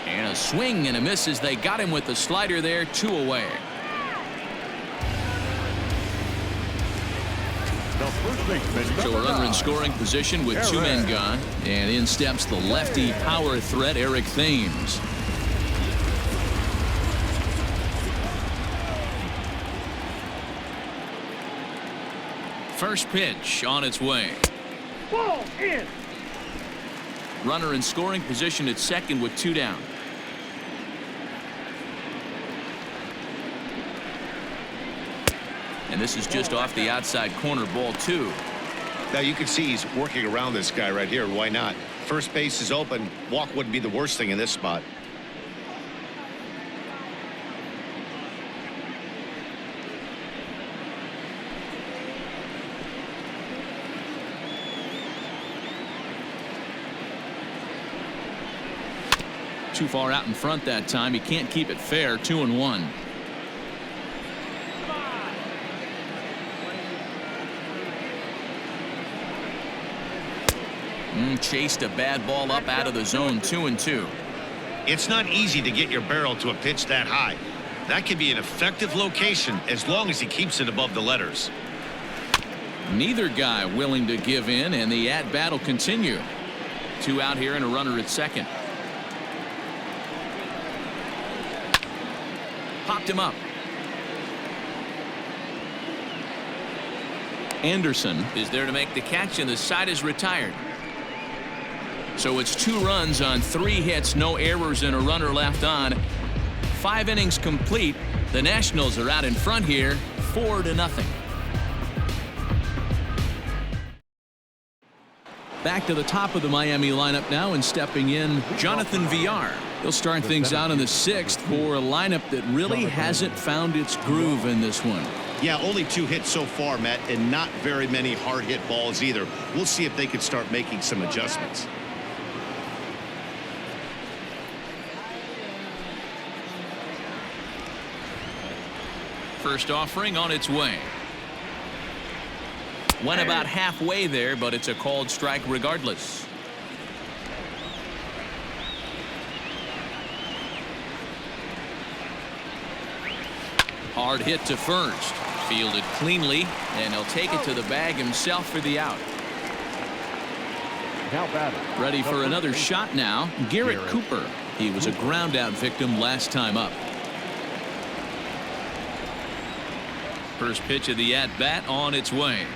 And a swing and a miss as they got him with the slider there. 2 away. So a runner in scoring position with 2 men gone. And in steps the lefty power threat, Eric Thames. First pitch on its way.
Ball in.
Runner in scoring position at second with 2 down. And this is just off the outside corner, ball 2.
Now you can see he's working around this guy right here. Why not? First base is open. Walk wouldn't be the worst thing in this spot.
Too far out in front that time. He can't keep it fair. 2-1. Chased a bad ball up out of the zone. 2-2.
It's not easy to get your barrel to a pitch that high. That can be an effective location as long as he keeps it above the letters.
Neither guy willing to give in, and the at-bat will continue. 2 out here and a runner at second. Popped him up. Anderson is there to make the catch, and the side is retired. So it's 2 runs on 3 hits, no errors, and a runner left on. 5 innings complete. The Nationals are out in front here, 4-0. Back to the top of the Miami lineup now, and stepping in, Jonathan Villar. He'll start things out in the 6th for a lineup that really hasn't found its groove in this one.
Yeah, only 2 hits so far, Matt, and not very many hard hit balls either. We'll see if they can start making some adjustments.
First offering on its way. Went about halfway there, but it's a called strike regardless. Hard hit to first. Fielded cleanly, and he'll take it to the bag himself for the out. Ready for another shot now, Garrett Cooper. He was a ground out victim last time up. First pitch of the at-bat on its way.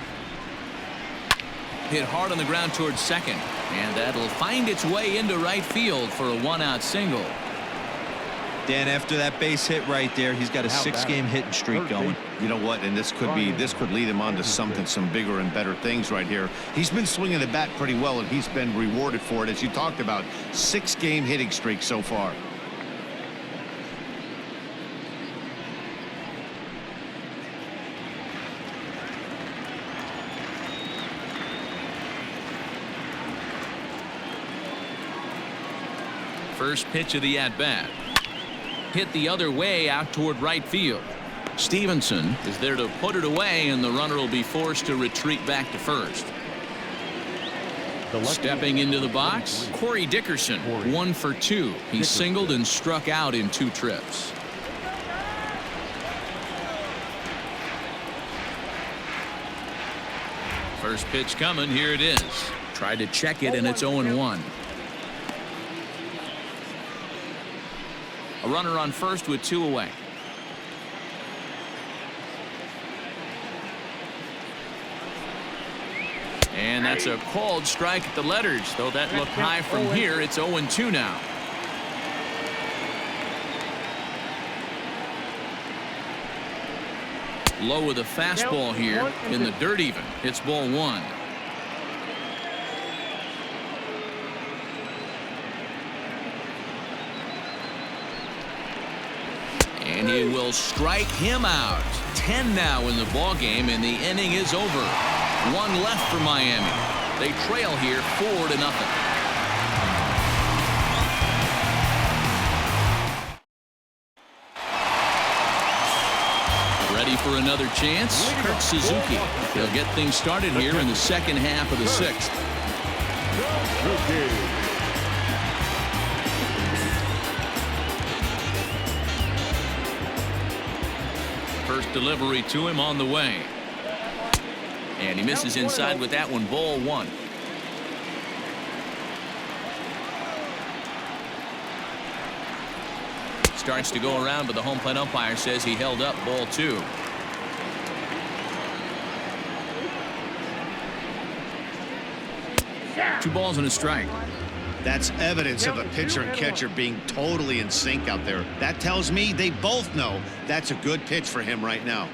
Hit hard on the ground towards second, and that'll find its way into right field for a 1-out single.
Dan, after that base hit right there, he's got a 6-game hitting streak going.
You know what, and this could lead him on to some bigger and better things right here. He's been swinging the bat pretty well, and he's been rewarded for it, as you talked about. 6-game hitting streak so far.
First pitch of the at-bat. Hit the other way out toward right field. Stevenson is there to put it away, and the runner will be forced to retreat back to first. Stepping into the box, Corey Dickerson, 1 for 2. He singled and struck out in 2 trips. First pitch coming. Here it is. Tried to check it, and it's 0-1. A runner on first with 2 away. And that's a called strike at the letters, though that looked high from here. It's 0-2 now. Low with a fastball here in the dirt even. It's ball 1. And he will strike him out. 10 now in the ball game, and the inning is over. 1 left for Miami. They trail here 4-0. Ready for another chance? Kurt Suzuki. He'll get things started here in the second half of the 6th. First delivery to him on the way. And he misses inside with that one. Ball 1. Starts to go around, but the home plate umpire says he held up. Ball 2. Two balls and a strike.
That's evidence of a pitcher and catcher being totally in sync out there. That tells me they both know that's a good pitch for him right now.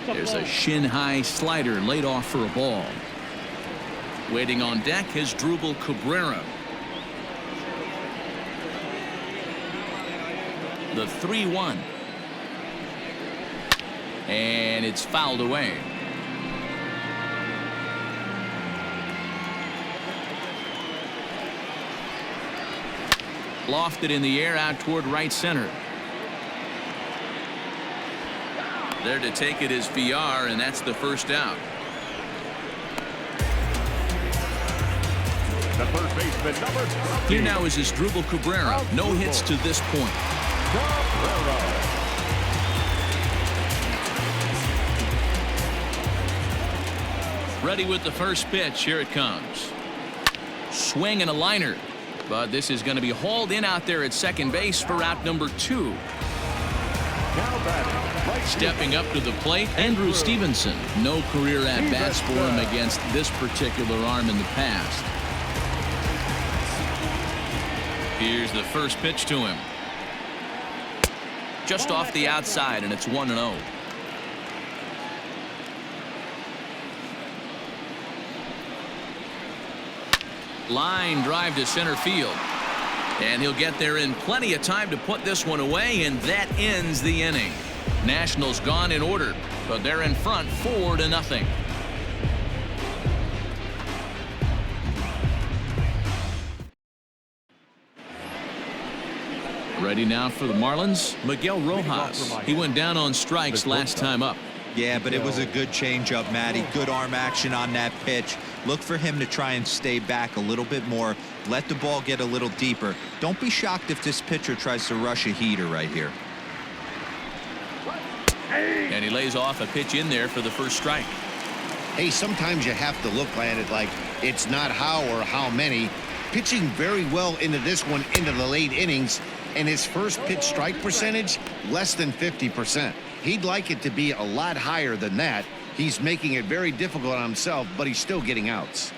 There's a shin-high slider laid off for a ball. Waiting on deck is Drupal Cabrera. The 3-1. And it's fouled away. Lofted in the air out toward right center. There to take it is VR, and that's the first out.
The first baseman, number 13.
Here now is Drupal Cabrera. No hits to this point. Ready with the first pitch. Here it comes. Swing and a liner. But this is going to be hauled in out there at second base for out number 2.
Now batting. Right
Stepping up to the plate, Andrew Stevenson. No career at-bats for him against this particular arm in the past. Here's the first pitch to him. Just off the outside, and it's 1-0. Line drive to center field. And he'll get there in plenty of time to put this one away, and that ends the inning. Nationals gone in order, but they're in front 4-0. Ready now for the Marlins, Miguel Rojas. He went down on strikes last time up.
Yeah, but it was a good changeup, Matty. Good arm action on that pitch. Look for him to try and stay back a little bit more. Let the ball get a little deeper. Don't be shocked if this pitcher tries to rush a heater right here.
And he lays off a pitch in there for the first strike.
Hey, sometimes you have to look at it like it's not how or how many. Pitching very well into this one into the late innings, and his first pitch strike percentage less than 50%. He'd like it to be a lot higher than that. He's making it very difficult on himself, but he's still getting outs.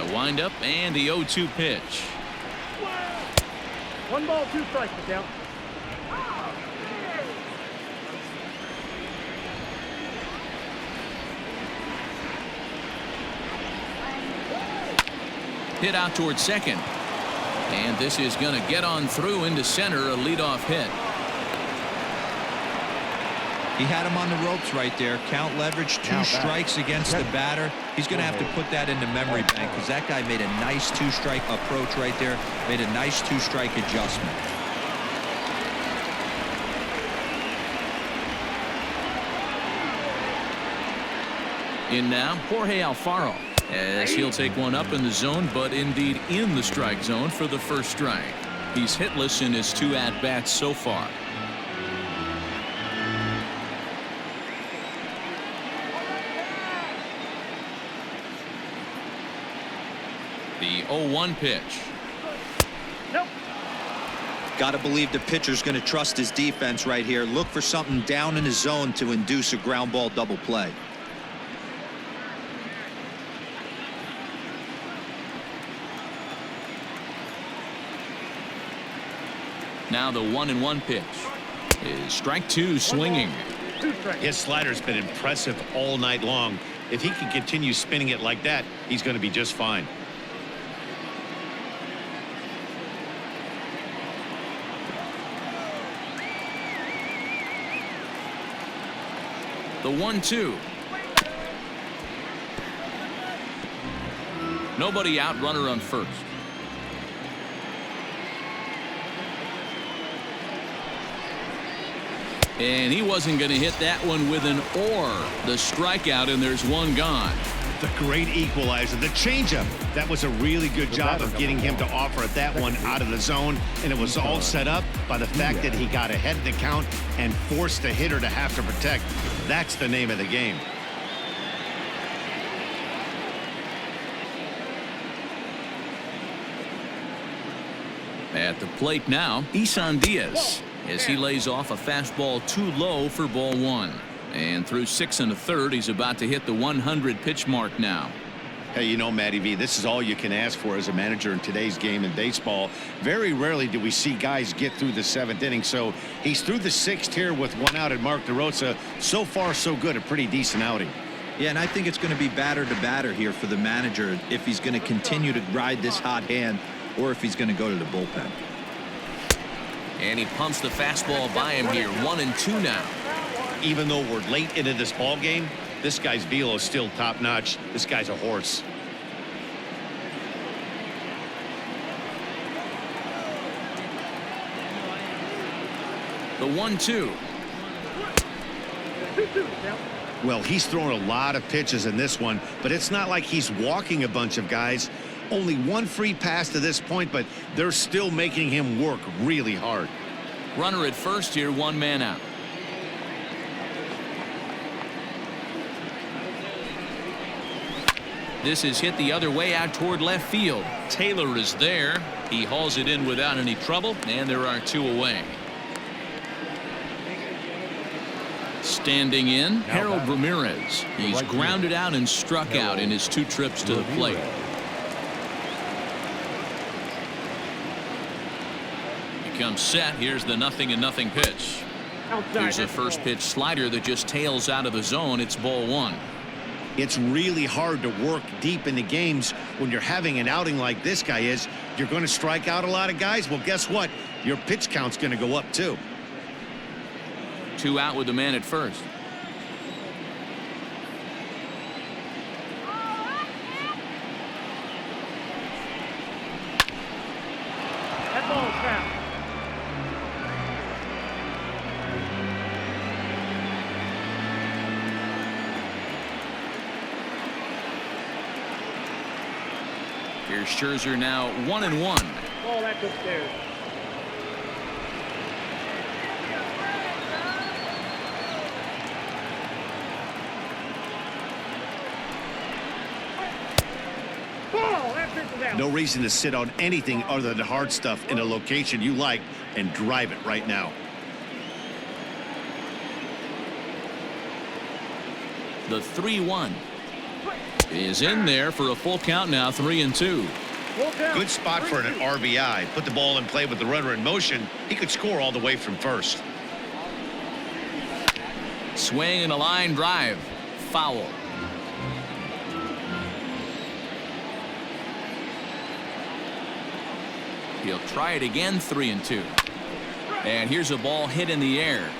A windup and the 0-2 pitch.
1 ball, 2 strikes, count.
Hit out towards second. And this is going to get on through into center, a leadoff hit.
He had him on the ropes right there. Count leverage, 2 strikes against the batter. He's going to have to put that into memory bank because that guy made a nice 2-strike approach right there. Made a nice 2-strike adjustment.
In now, Jorge Alfaro, as he'll take one up in the zone, but indeed in the strike zone for the first strike. He's hitless in his 2 at-bats so far. The 0-1 pitch.
Got to believe the pitcher's going to trust his defense right here. Look for something down in his zone to induce a ground ball double play.
Now the 1-1 pitch is strike 2 swinging.
His slider's been impressive all night long. If he can continue spinning it like that, he's going to be just fine.
The 1-2. Nobody out, runner on first. And he wasn't going to hit that one with an or. The strikeout, and there's one gone.
The great equalizer, the changeup. That was a really good job of getting him to offer that one out of the zone, and it was all set up by the fact that he got ahead in the count and forced the hitter to have to protect. That's the name of the game.
At the plate now, Isan Diaz, as he lays off a fastball too low for ball 1. And through 6 1/3, he's about to hit the 100 pitch mark now.
Hey, you know, Matty V, this is all you can ask for as a manager in today's game in baseball. Very rarely do we see guys get through the 7th inning. So he's through the 6th here with 1 out at Mark DeRosa. So far, so good. A pretty decent outing.
Yeah, and I think it's going to be batter to batter here for the manager if he's going to continue to ride this hot hand or if he's going to go to the bullpen.
And he pumps the fastball by him here. 1-2 now.
Even though we're late into this ball game, this guy's velo is still top notch. This guy's a horse.
The 1-2.
Well, he's thrown a lot of pitches in this one, but it's not like he's walking a bunch of guys. Only 1 free pass to this point, but they're still making him work really hard.
Runner at first here, 1 man out. This is hit the other way out toward left field. Taylor is there. He hauls it in without any trouble, and there are 2 away. Standing in, Harold Ramirez. He's grounded out and struck out in his 2 trips to the plate. He comes set. Here's the 0-0 pitch. Here's a first pitch slider that just tails out of the zone. It's ball 1.
It's really hard to work deep into games when you're having an outing like this guy is. You're going to strike out a lot of guys. Well, guess what? Your pitch count's going to go up too.
2 out with the man at first.
That ball is foul.
Here's Scherzer now 1-1.
Ball that's upstairs.
No reason to sit on anything other than hard stuff in a location you like and drive it right now.
The 3-1 is in there for a full count now. 3-2.
Good spot for an RBI. Put the ball in play with the runner in motion. He could score all the way from first.
Swing and a line drive. Foul. He'll try it again. 3-2. And here's a ball hit in the air.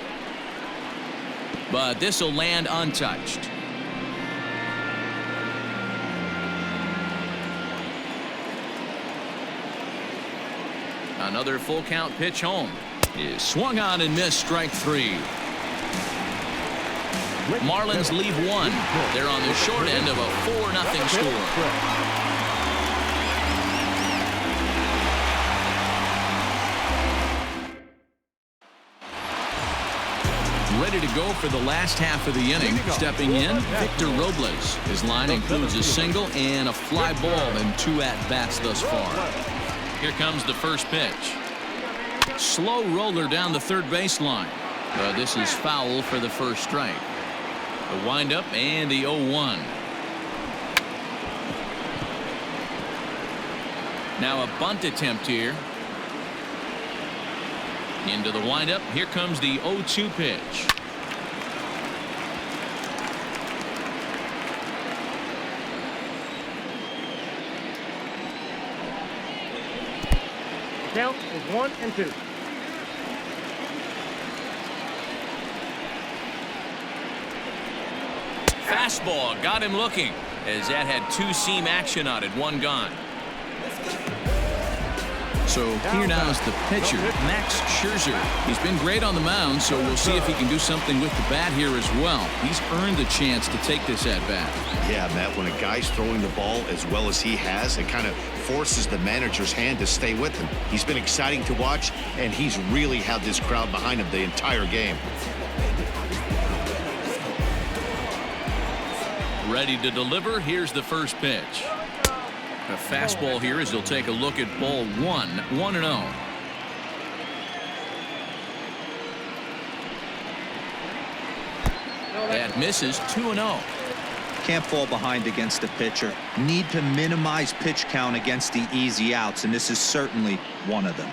But this will land untouched. Another full count pitch home is swung on and missed. Strike 3. Marlins leave 1. They're on the short end of a 4-0 score. Ready to go for the last half of the inning. Stepping in, Victor Robles. His line includes a single and a fly ball and 2 at-bats thus far. Here comes the first pitch. Slow roller down the third baseline. This is foul for the first strike. The windup and the 0-1. Now a bunt attempt here. Into the windup. Here comes the 0-2 pitch.
Count is 1-2.
Fastball got him looking, as that had 2-seam action on it. 1 gone. So here now is the pitcher, Max Scherzer. He's been great on the mound, so we'll see if he can do something with the bat here as well. He's earned the chance to take this at bat.
Yeah, Matt, when a guy's throwing the ball as well as he has, it kind of forces the manager's hand to stay with him. He's been exciting to watch, and he's really had this crowd behind him the entire game.
Ready to deliver. Here's the first pitch. A fastball here as he'll take a look at ball 1. 1-0. That misses. 2-0.
Can't fall behind against the pitcher. Need to minimize pitch count against the easy outs, and this is certainly one of them.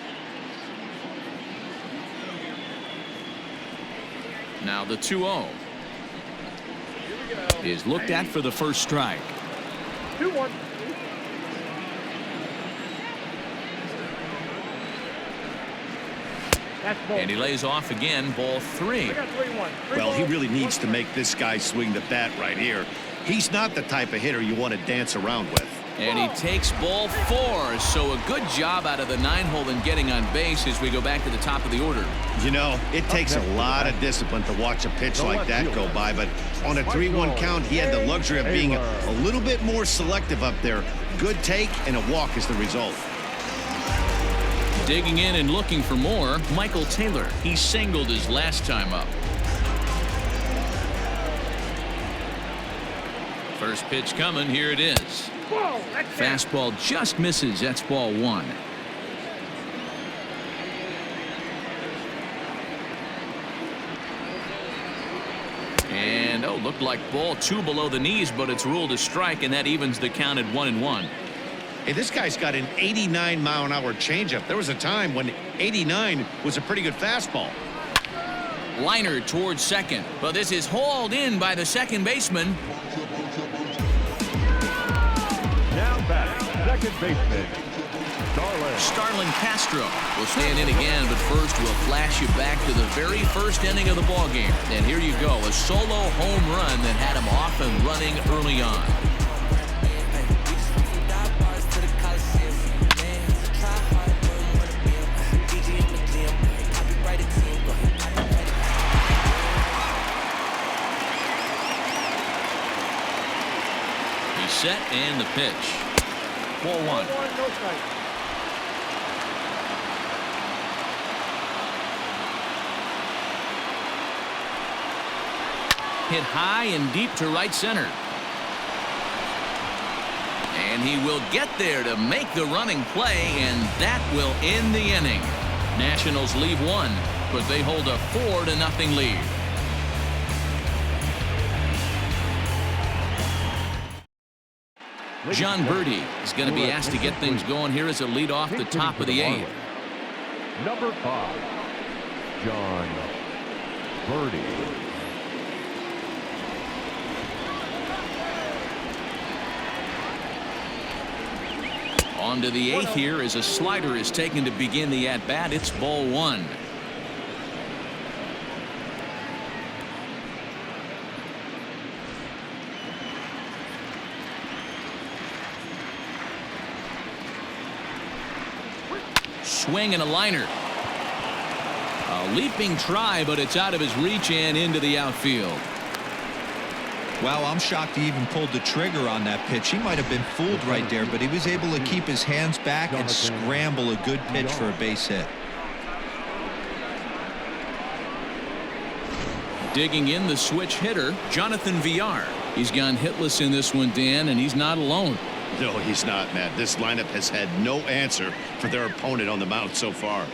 Now the 2-0 is looked at for the first strike.
2-1.
And he lays off again. Ball 3.
Well, he really needs to make this guy swing the bat right here. He's not the type of hitter you want to dance around with.
And he takes ball 4. So a good job out of the 9-hole in getting on base as we go back to the top of the order.
You know, it takes a lot of discipline to watch a pitch like that go by, but on a 3-1 count, he had the luxury of being a little bit more selective up there. Good take and a walk is the result.
Digging in and looking for more, Michael Taylor. He singled his last time up. First pitch coming. Here it is. Fastball just misses. That's ball 1. And, oh, looked like ball 2 below the knees, but it's ruled a strike, and that evens the count at 1-1.
Hey, this guy's got an 89-mile-an-hour changeup. There was a time when 89 was a pretty good fastball.
Liner towards second, but this is hauled in by the second baseman.
Now batting, second baseman,
Starlin Castro will stand in again, but first we'll flash you back to the very first inning of the ballgame. And here you go, a solo home run that had him off and running early on. He's set and the pitch. Ball 1. Hit high and deep to right center. And he will get there to make the running play, and that will end the inning. Nationals leave 1, but they hold a 4-0 lead. John Birdie is going to be asked to get things going here as a lead off the top of the 8th.
Number 5, John Birdie.
On to the 8th here as a slider is taken to begin the at-bat. It's ball 1. Swing and a liner. A leaping try, but it's out of his reach and into the outfield.
Well, I'm shocked he even pulled the trigger on that pitch. He might have been fooled right there, but he was able to keep his hands back and scramble a good pitch for a base hit.
Digging in the switch hitter, Jonathan Villar. He's gone hitless in this one, Dan, and he's not alone.
No, he's not, Matt. This lineup has had no answer for their opponent on the mound so far.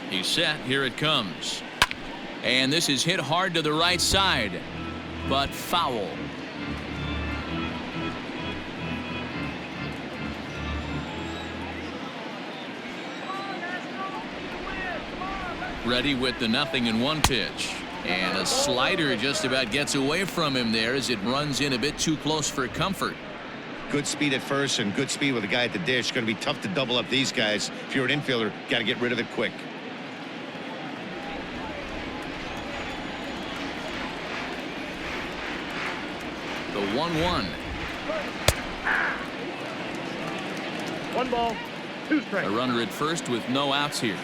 He's set. Here it comes. And this is hit hard to the right side, but foul. Ready with the 0-1 pitch. And a slider just about gets away from him there as it runs in a bit too close for comfort.
Good speed at first and good speed with a guy at the dish. Going to be tough to double up these guys. If you're an infielder, got to get rid of it quick.
The 1-1.
1 ball, 2 strikes.
A runner at first with no outs here.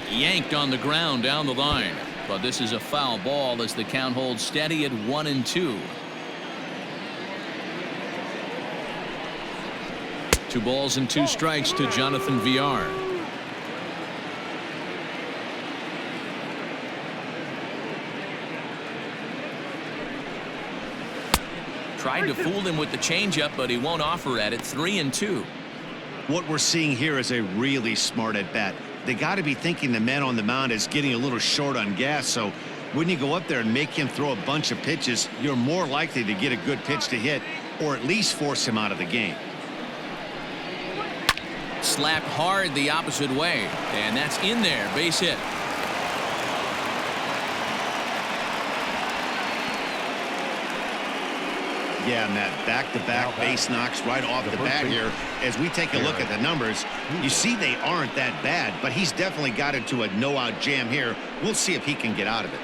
Yanked on the ground down the line, but this is a foul ball as the count holds steady at 1-2. 2 balls and 2 strikes to Jonathan Villar. Tried to fool him with the changeup, but he won't offer at it. 3-2.
What we're seeing here is a really smart at bat. They got to be thinking the man on the mound is getting a little short on gas, so when you go up there and make him throw a bunch of pitches, you're more likely to get a good pitch to hit or at least force him out of the game.
Slapped hard the opposite way, and that's in there. Base hit.
Yeah, Matt, back-to-back base knocks right off the bat here. As we take a look at the numbers, you see they aren't that bad, but he's definitely got into a no-out jam here. We'll see if he can get out of it.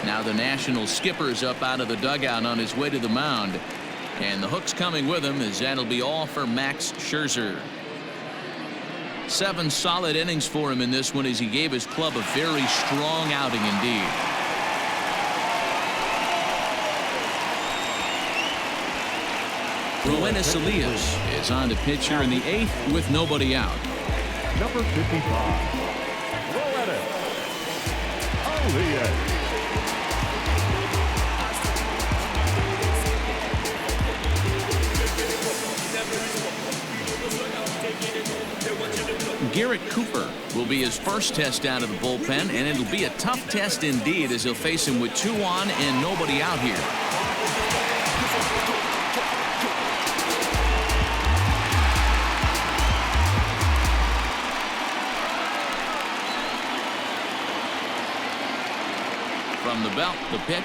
Now the National skipper's up out of the dugout on his way to the mound, and the hook's coming with him as that'll be all for Max Scherzer. 7 solid innings for him in this one as he gave his club a very strong outing indeed. Roenis Elias is on to pitch here in the 8th with nobody out.
Number 55. Roenis Elias.
Garrett Cooper will be his first test out of the bullpen, and it'll be a tough test indeed as he'll face him with 2 on and nobody out here. From the belt, the pitch.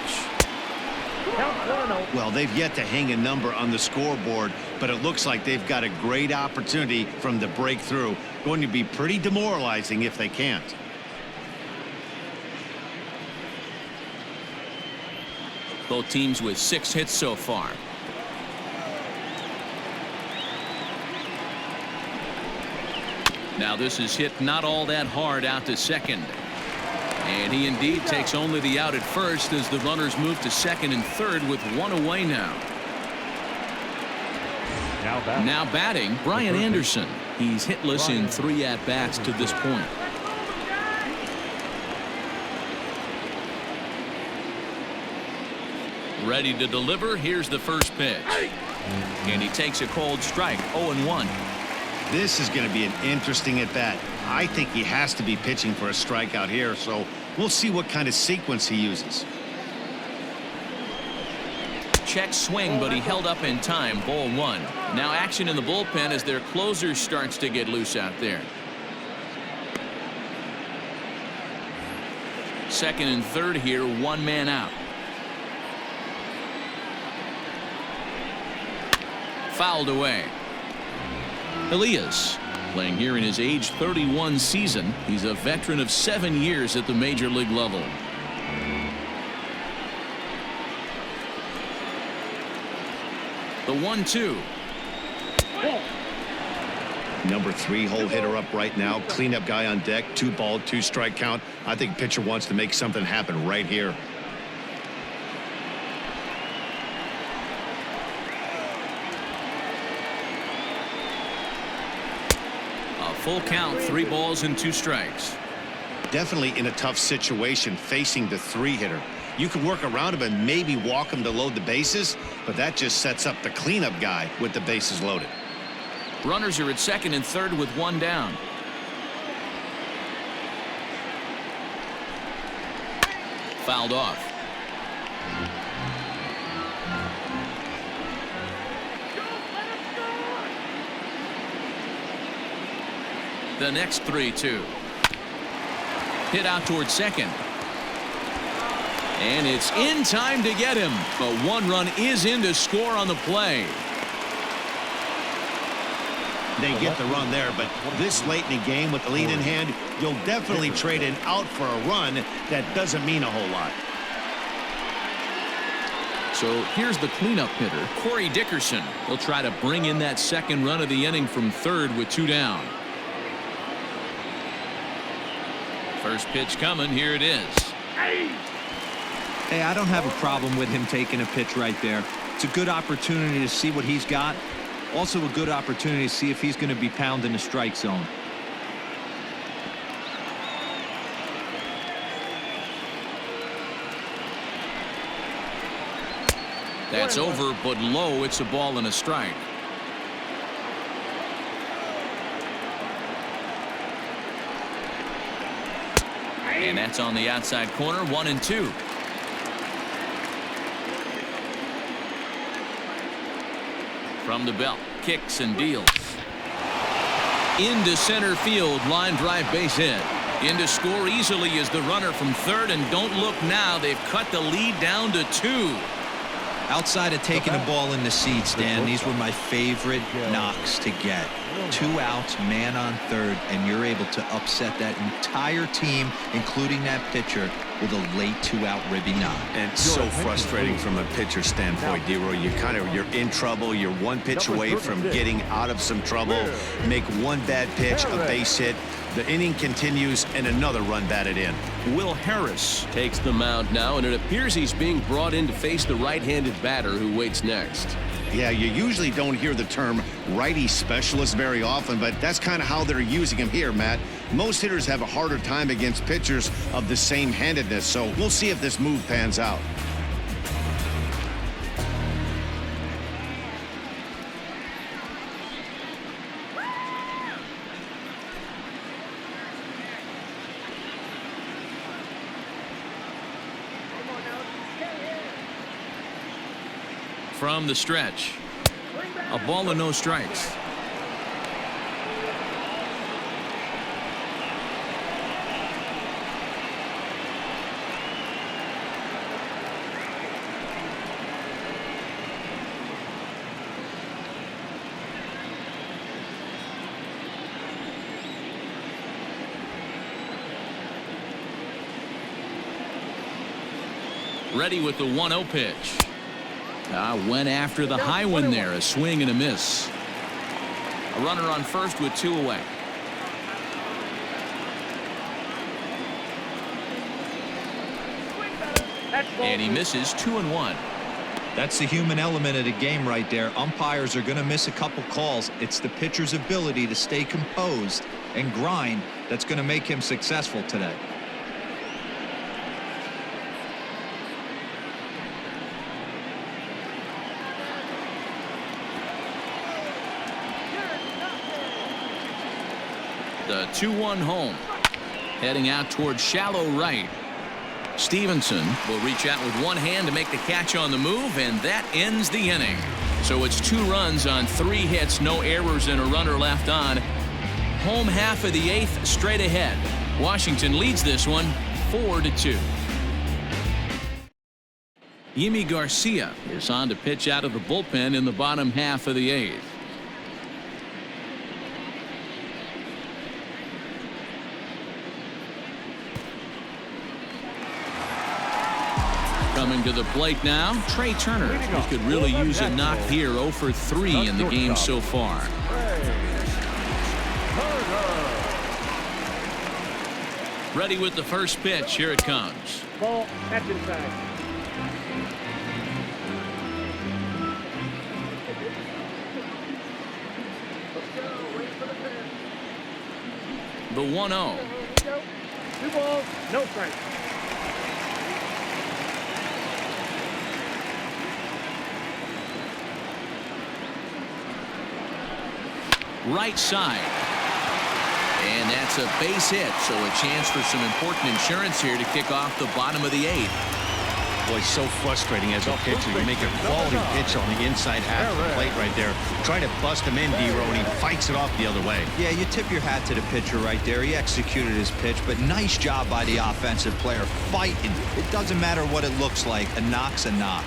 Well, they've yet to hang a number on the scoreboard, but it looks like they've got a great opportunity from the breakthrough. Going to be pretty demoralizing if they can't.
Both teams with 6 hits so far. Now this is hit not all that hard out to second. And he indeed takes only the out at first as the runners move to second and third with 1 away now. Now batting, Brian Anderson. He's hitless in 3 at-bats to this point. Ready to deliver. Here's the first pitch. And he takes a cold strike, 0-1.
This is going to be an interesting at-bat. I think he has to be pitching for a strikeout here, so we'll see what kind of sequence he uses.
Check swing, but he held up in time. Ball 1. Now action in the bullpen as their closer starts to get loose out there. Second and third here, 1 man out. Fouled away. Elias playing here in his age 31 season. He's a veteran of 7 years at the major league level. The 1-2.
Number 3 hole hitter up right now. Cleanup guy on deck. 2 ball, 2 strike count. I think pitcher wants to make something happen right here.
Full count, 3 balls and 2 strikes.
Definitely in a tough situation facing the 3-hitter. You can work around him and maybe walk him to load the bases, but that just sets up the cleanup guy with the bases loaded.
Runners are at second and third with 1 down. Fouled off. The next 3-2. Hit out towards second. And it's in time to get him. But 1 run is in to score on the play.
They get the run there, but this late in the game with the lead in hand, you'll definitely trade an out for a run. That doesn't mean a whole lot.
So here's the cleanup hitter, Corey Dickerson. He'll try to bring in that second run of the inning from third with 2 down. First pitch coming. Here it is.
Hey, I don't have a problem with him taking a pitch right there. It's a good opportunity to see what he's got. Also a good opportunity to see if he's going to be pounding the strike zone.
That's over, but low. It's a ball and a strike. And that's on the outside corner, 1-2. From the belt, kicks and deals. Into center field, line drive base hit. In to score easily is the runner from third, and don't look now, they've cut the lead down to 2.
Outside of taking the ball in the seats, Dan, these were my favorite knocks to get. 2 outs, man on third, and you're able to upset that entire team, including that pitcher, with a late 2-out ribby knock.
And so frustrating from a pitcher standpoint, D-Roy. You're in trouble. You're 1 pitch away from getting out of some trouble. Make 1 bad pitch, a base hit. The inning continues, and another run batted in.
Will Harris takes the mound now, and it appears he's being brought in to face the right-handed batter who waits next.
Yeah, you usually don't hear the term righty specialist very often, but that's kind of how they're using him here, Matt. Most hitters have a harder time against pitchers of the same handedness, so we'll see if this move pans out.
From the stretch, a ball and no strikes. Ready with the 1-0 pitch. Went after the high one there. A swing and a miss. A runner on first with 2 away. And he misses 2-1.
That's the human element of the game right there. Umpires are going to miss a couple calls. It's the pitcher's ability to stay composed and grind that's going to make him successful today.
The 2-1 home. Heading out towards shallow right. Stevenson will reach out with one hand to make the catch on the move, and that ends the inning. So it's 2 runs on 3 hits, no errors, and a runner left on. Home half of the 8th straight ahead. Washington leads this one 4-2. Yimi Garcia is on to pitch out of the bullpen in the bottom half of the 8th. Coming to the plate now, Trey Turner. He could really use a knock here. 0 for 3 in the game so far. Ready with the first pitch. Here it comes.
Ball, that's inside.
The 1-0.
2 balls, no strikes.
Right side. And that's a base hit, so a chance for some important insurance here to kick off the bottom of the 8th.
Boy, so frustrating as a pitcher. You make a quality pitch on the inside half of the plate right there. Try to bust him in, D-Row, and he fights it off the other way.
Yeah, you tip your hat to the pitcher right there. He executed his pitch, but nice job by the offensive player fighting. It doesn't matter what it looks like. A knock's a knock.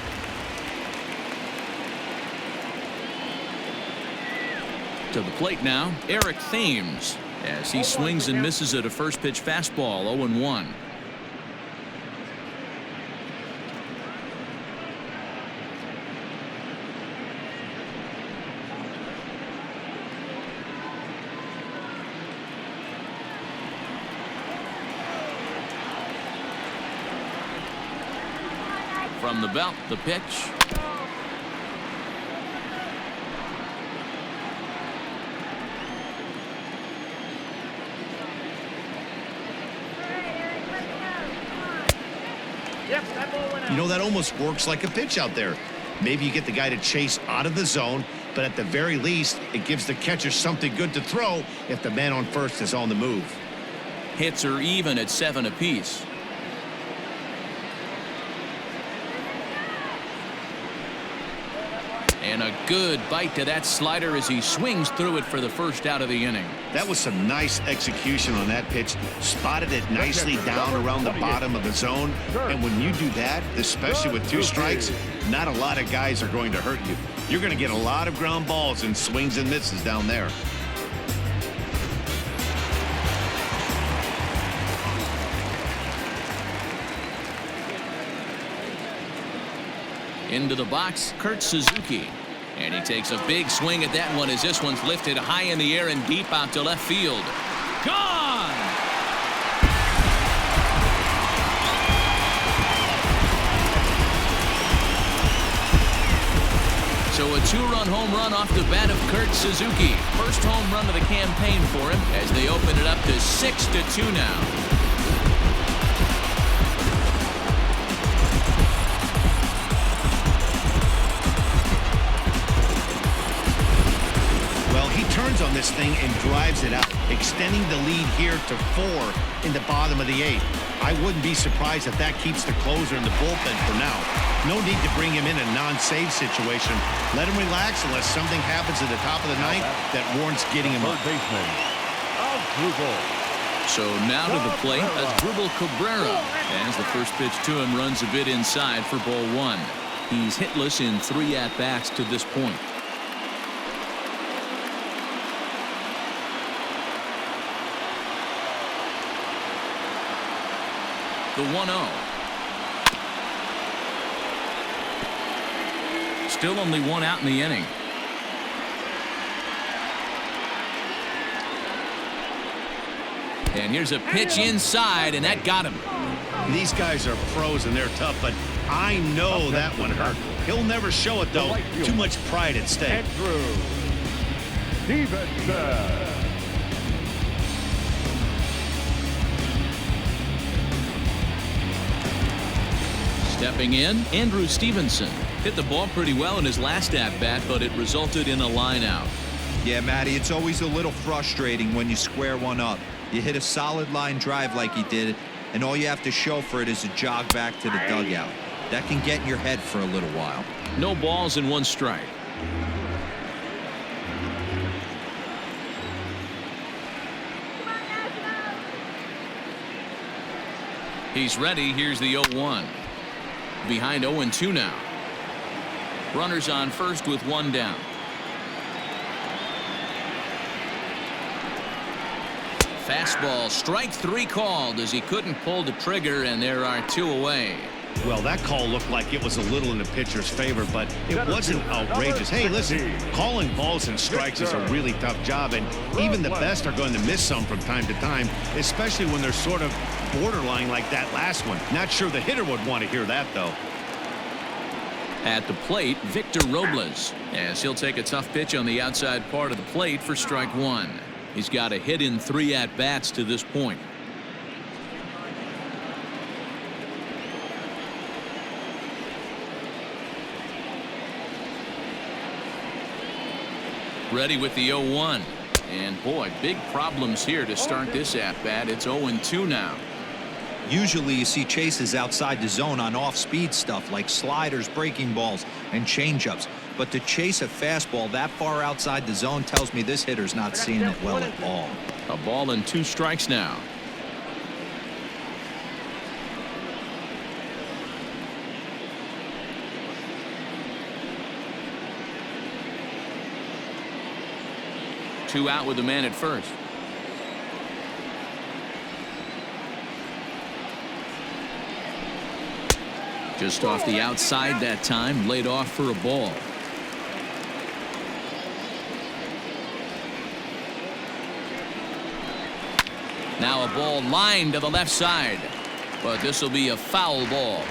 To the plate now, Eric Thames, as he swings and misses at a first pitch fastball. 0-1. From the belt, the pitch.
You know, that almost works like a pitch out there. Maybe you get the guy to chase out of the zone, but at the very least, it gives the catcher something good to throw if the man on first is on the move.
Hits are even at 7 apiece. And a good bite to that slider as he swings through it for the first out of the inning.
That was some nice execution on that pitch. Spotted it nicely down around the bottom of the zone. And when you do that, especially with 2 strikes, not a lot of guys are going to hurt you. You're going to get a lot of ground balls and swings and misses down there.
Into the box, Kurt Suzuki. And he takes a big swing at that one as this one's lifted high in the air and deep out to left field. Gone! So a 2-run home run off the bat of Kurt Suzuki. First home run of the campaign for him as they open it up to 6-2 now.
Well, he turns on this thing and drives it out, extending the lead here to 4 in the bottom of the 8th. I wouldn't be surprised if that keeps the closer in the bullpen for now. No need to bring him in a non-save situation. Let him relax unless something happens at the top of the 9th that warrants getting him up.
So now to the plate as Asdrubal Cabrera, as the first pitch to him runs a bit inside for ball 1. He's hitless in 3 at-bats to this point. The 1-0. Still only 1 out in the inning. And here's a pitch inside, and that got him.
These guys are pros and they're tough, but I know that one hurt. He'll never show it, though. Too much pride at stake.
Stepping in, Andrew Stevenson. Hit the ball pretty well in his last at-bat, but it resulted in a line out.
Yeah, Matty, it's always a little frustrating when you square one up. You hit a solid line drive like he did, and all you have to show for it is a jog back to the dugout. That can get in your head for a little while.
No balls and 1 strike. He's ready. Here's the 0-1. Behind 0-2 now. Runners on first with 1 down. Fastball, strike 3 called as he couldn't pull the trigger, and there are 2 away.
Well, that call looked like it was a little in the pitcher's favor, but it wasn't outrageous. Hey, listen, calling balls and strikes is a really tough job, and even the best are going to miss some from time to time, especially when they're sort of borderline like that last one. Not sure the hitter would want to hear that, though.
At the plate, Victor Robles, as he'll take a tough pitch on the outside part of the plate for strike 1. He's got a hit in 3 at-bats to this point. Ready with the 0-1. And boy, big problems here to start this at-bat. It's 0-2 now.
Usually you see chases outside the zone on off-speed stuff like sliders, breaking balls, and changeups. But to chase a fastball that far outside the zone tells me this hitter's not seeing it well at all.
A ball and 2 strikes now. Two out with the man at first. Just off the outside that time, laid off for a ball. Now a ball lined to the left side, but this will be a foul ball.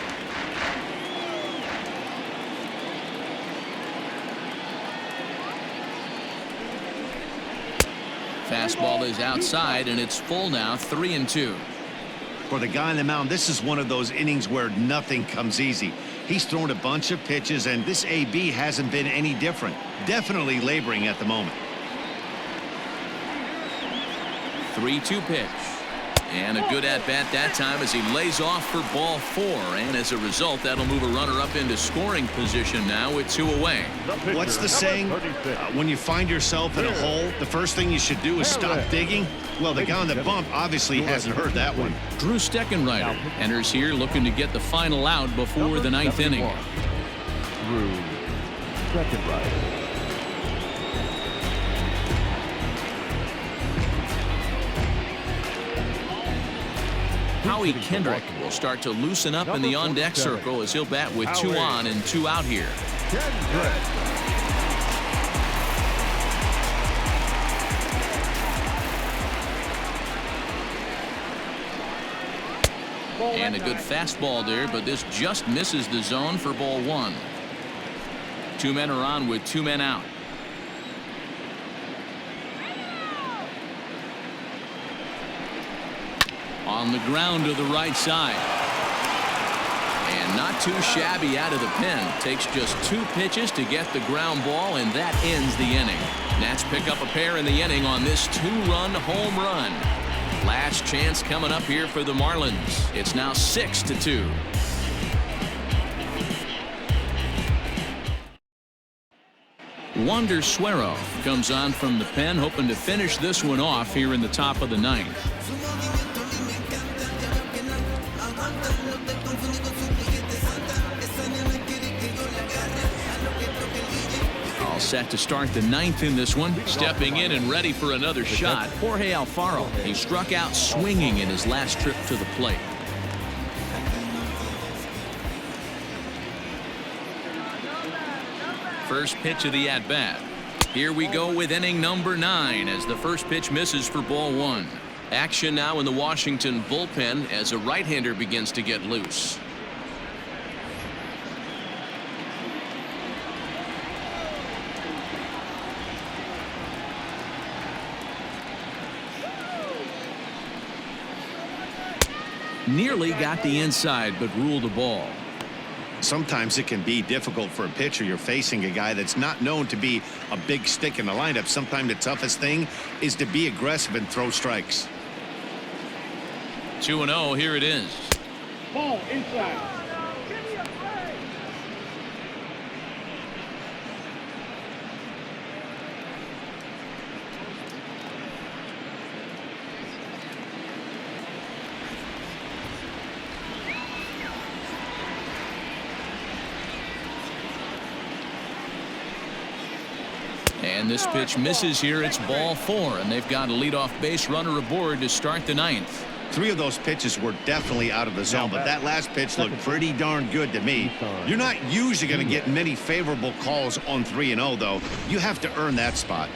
Fastball is outside, and it's full now, 3-2.
For the guy on the mound, this is one of those innings where nothing comes easy. He's thrown a bunch of pitches, and this AB hasn't been any different. Definitely laboring at the moment.
3-2 pitch. And a good at-bat that time as he lays off for ball 4. And as a result, that'll move a runner up into scoring position now with 2 away.
What's the saying? When you find yourself in a hole, the first thing you should do is stop digging. Well, the guy on the bump obviously hasn't heard that one.
Drew Steckenrider enters here looking to get the final out before the 9th inning.
Drew Steckenrider.
Howie Kendrick will start to loosen up in the on-deck circle as he'll bat with 2 on and 2 out here. And a good fastball there, but this just misses the zone for ball 1. Two men are on with two men out. On the ground to the right side. And not too shabby out of the pen. Takes just 2 pitches to get the ground ball, and that ends the inning. Nats pick up a pair in the inning on this 2-run home run. Last chance coming up here for the Marlins. It's now 6-2. Wander Suero comes on from the pen, hoping to finish this one off here in the top of the 9th. All set to start the 9th in this one. Stepping in and ready for another shot, Jorge Alfaro. He struck out swinging in his last trip to the plate. First pitch of the at-bat. Here we go with inning number 9 as the first pitch misses for ball 1. Action now in the Washington bullpen as a right-hander begins to get loose. Nearly got the inside, but ruled the ball.
Sometimes it can be difficult for a pitcher. You're facing a guy that's not known to be a big stick in the lineup. Sometimes the toughest thing is to be aggressive and throw strikes.
2-0, here it is.
Ball inside.
And this pitch misses here. It's ball 4, and they've got a leadoff base runner aboard to start the 9th.
3 of those pitches were definitely out of the zone, but that last pitch looked pretty darn good to me. You're not usually going to get many favorable calls on 3-0, though. You have to earn that spot.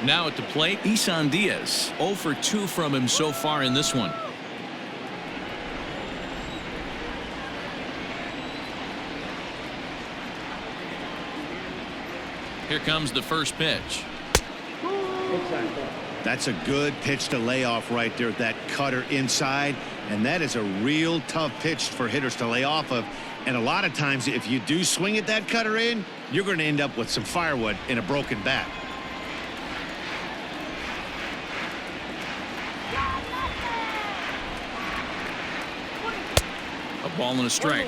Now at the plate, Isan Diaz. 0 for 2 from him so far in this one. Here comes the first pitch.
That's a good pitch to lay off right there. That cutter inside, and that is a real tough pitch for hitters to lay off of. And a lot of times, if you do swing at that cutter in, you're going to end up with some firewood in a broken bat.
A ball and a strike.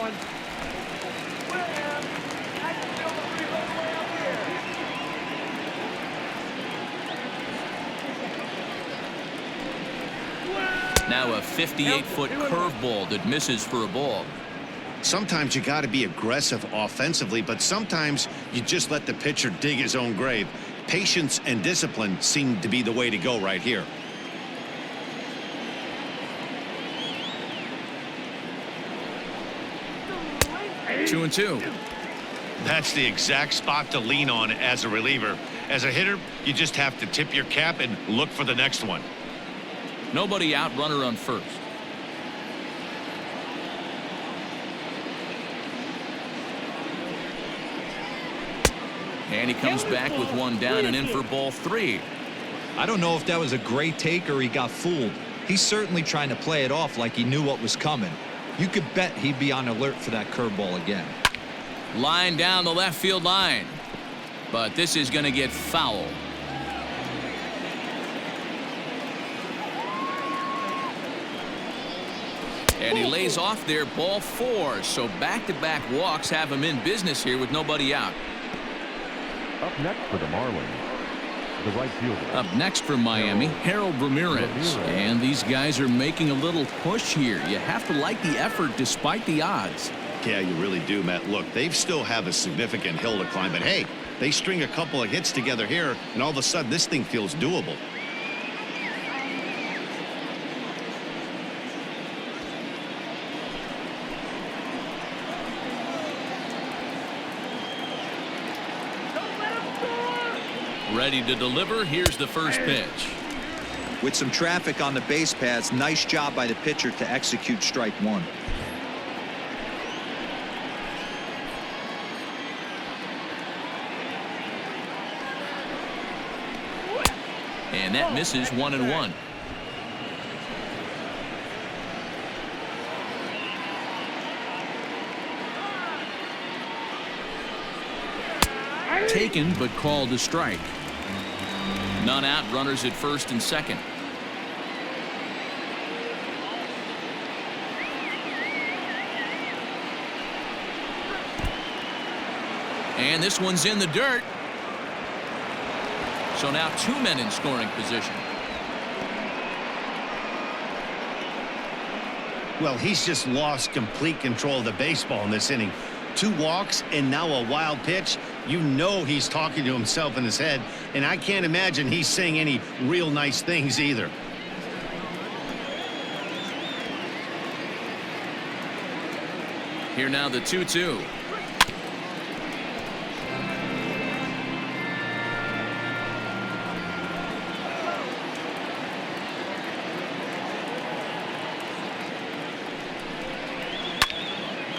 Now a 58-foot curveball that misses for a ball.
Sometimes you got to be aggressive offensively, but sometimes you just let the pitcher dig his own grave. Patience and discipline seem to be the way to go right here.
Two and two.
That's the exact spot to lean on as a reliever. As a hitter, you just have to tip your cap and look for the next one.
Nobody out, runner on first. And he comes back with one down and in for ball 3.
I don't know if that was a great take or he got fooled. He's certainly trying to play it off like he knew what was coming. You could bet he'd be on alert for that curveball again.
Line down the left field line. But this is going to get foul. And he lays off there, ball 4. So back-to-back walks have him in business here with nobody out.
Up next for the Marlins, the right fielder.
Up next for Miami, Harold Ramirez. And these guys are making a little push here. You have to like the effort despite the odds.
Yeah, you really do, Matt. Look, they still have a significant hill to climb, but hey, they string a couple of hits together here, and all of a sudden this thing feels doable.
Ready to deliver. Here's the first pitch.
With some traffic on the base paths, nice job by the pitcher to execute strike 1.
And that misses 1-1. Taken but called a strike. None out, runners at first and second. And this one's in the dirt. So now 2 men in scoring position.
Well, he's just lost complete control of the baseball in this inning. 2 walks and now a wild pitch. You know he's talking to himself in his head, and I can't imagine he's saying any real nice things either.
Here now the 2-2.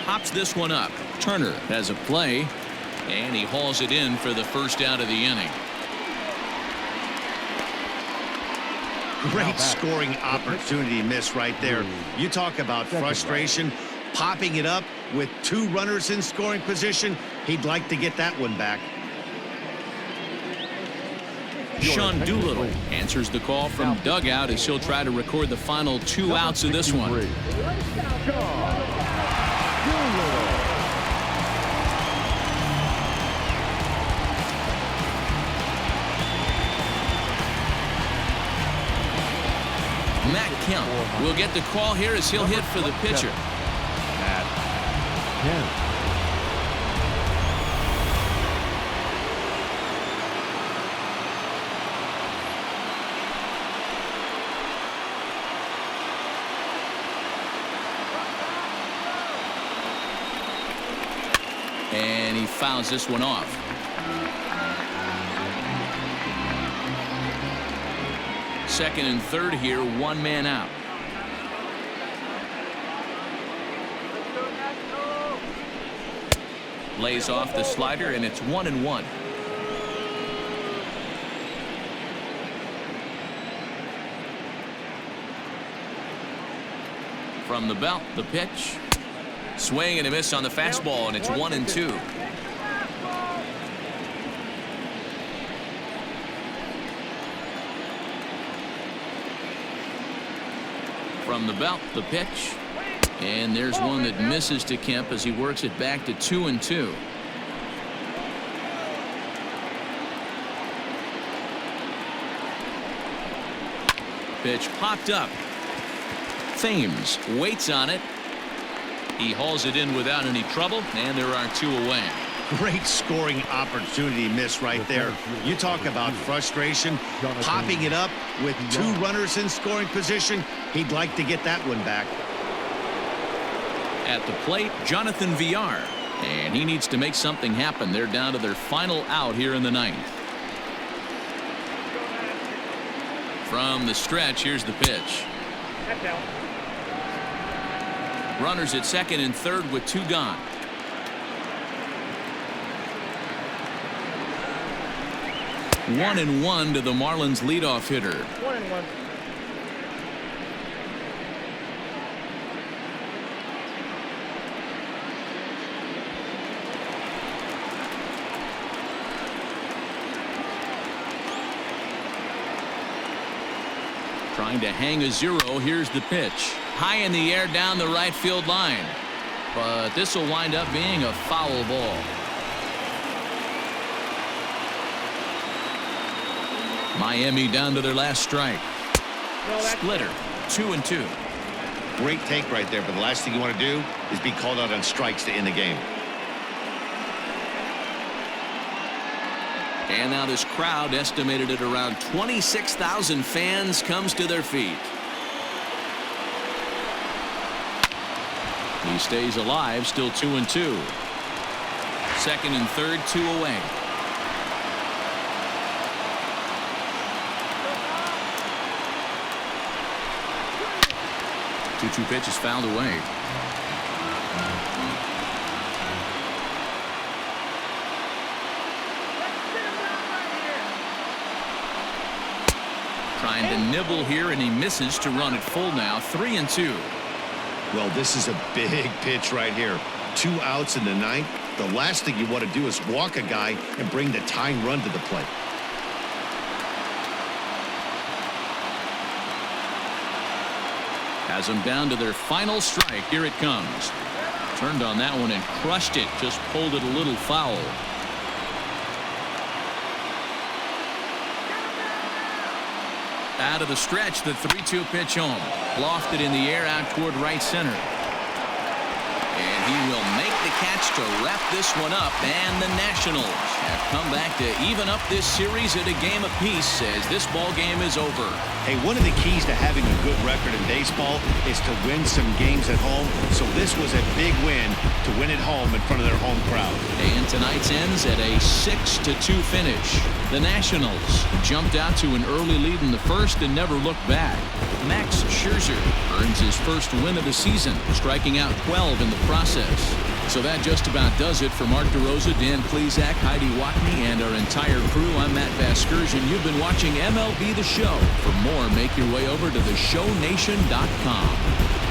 Pops this one up. Turner has a play, and he hauls it in for the first out of the inning.
Great scoring opportunity miss right there. You talk about frustration. Popping it up with 2 runners in scoring position. He'd like to get that one back.
Sean Doolittle answers the call from dugout as he'll try to record the final 2 outs of this one. Matt Kemp will get the call here as he'll hit for the pitcher. And he fouls this one off. Second and third here, 1 man out. Lays off the slider, and it's 1-1. From the belt, the pitch. Swing and a miss on the fastball, and it's 1-2. From the belt, the pitch. And there's one that misses to Kemp as he works it back to 2-2. Pitch popped up. Thames waits on it. He hauls it in without any trouble, and there are 2 away.
Great scoring opportunity miss right there. You talk about frustration. Popping it up with 2 runners in scoring position. He'd like to get that one back.
At the plate, Jonathan Villar, and he needs to make something happen. They're down to their final out here in the 9th. From the stretch, here's the pitch. Runners at second and third with 2 gone. One and one to the Marlins leadoff hitter.
1-1.
Trying to hang a 0. Here's the pitch. High in the air down the right field line. But this will wind up being a foul ball. Miami down to their last strike. Splitter, 2-2.
Great take right there, but the last thing you want to do is be called out on strikes to end the game.
And now this crowd, estimated at around 26,000 fans, comes to their feet. He stays alive, still 2-2. Second and third, 2 away. Two pitches fouled away. Trying to nibble here, and he misses to run it full now. 3-2.
Well, this is a big pitch right here. 2 outs in the 9th. The last thing you want to do is walk a guy and bring the tying run to the plate.
Has them down to their final strike. Here it comes. Turned on that one and crushed it. Just pulled it a little foul. Out of the stretch, the 3-2 pitch home. Lofted in the air out toward right center. And he will make the catch to wrap this one up. And the Nationals have come back to even up this series at a game apiece as this ball game is over.
Hey, one of the keys to having a good record in baseball is to win some games at home. So this was a big win to win at home in front of their home crowd.
And tonight's ends at a 6-2 finish. The Nationals jumped out to an early lead in the first and never looked back. Max Scherzer earns his first win of the season, striking out 12 in the process. So that just about does it for Mark DeRosa, Dan Plesac, Heidi Watney, and our entire crew. I'm Matt Vasgersian. You've been watching MLB The Show. For more, make your way over to theshownation.com.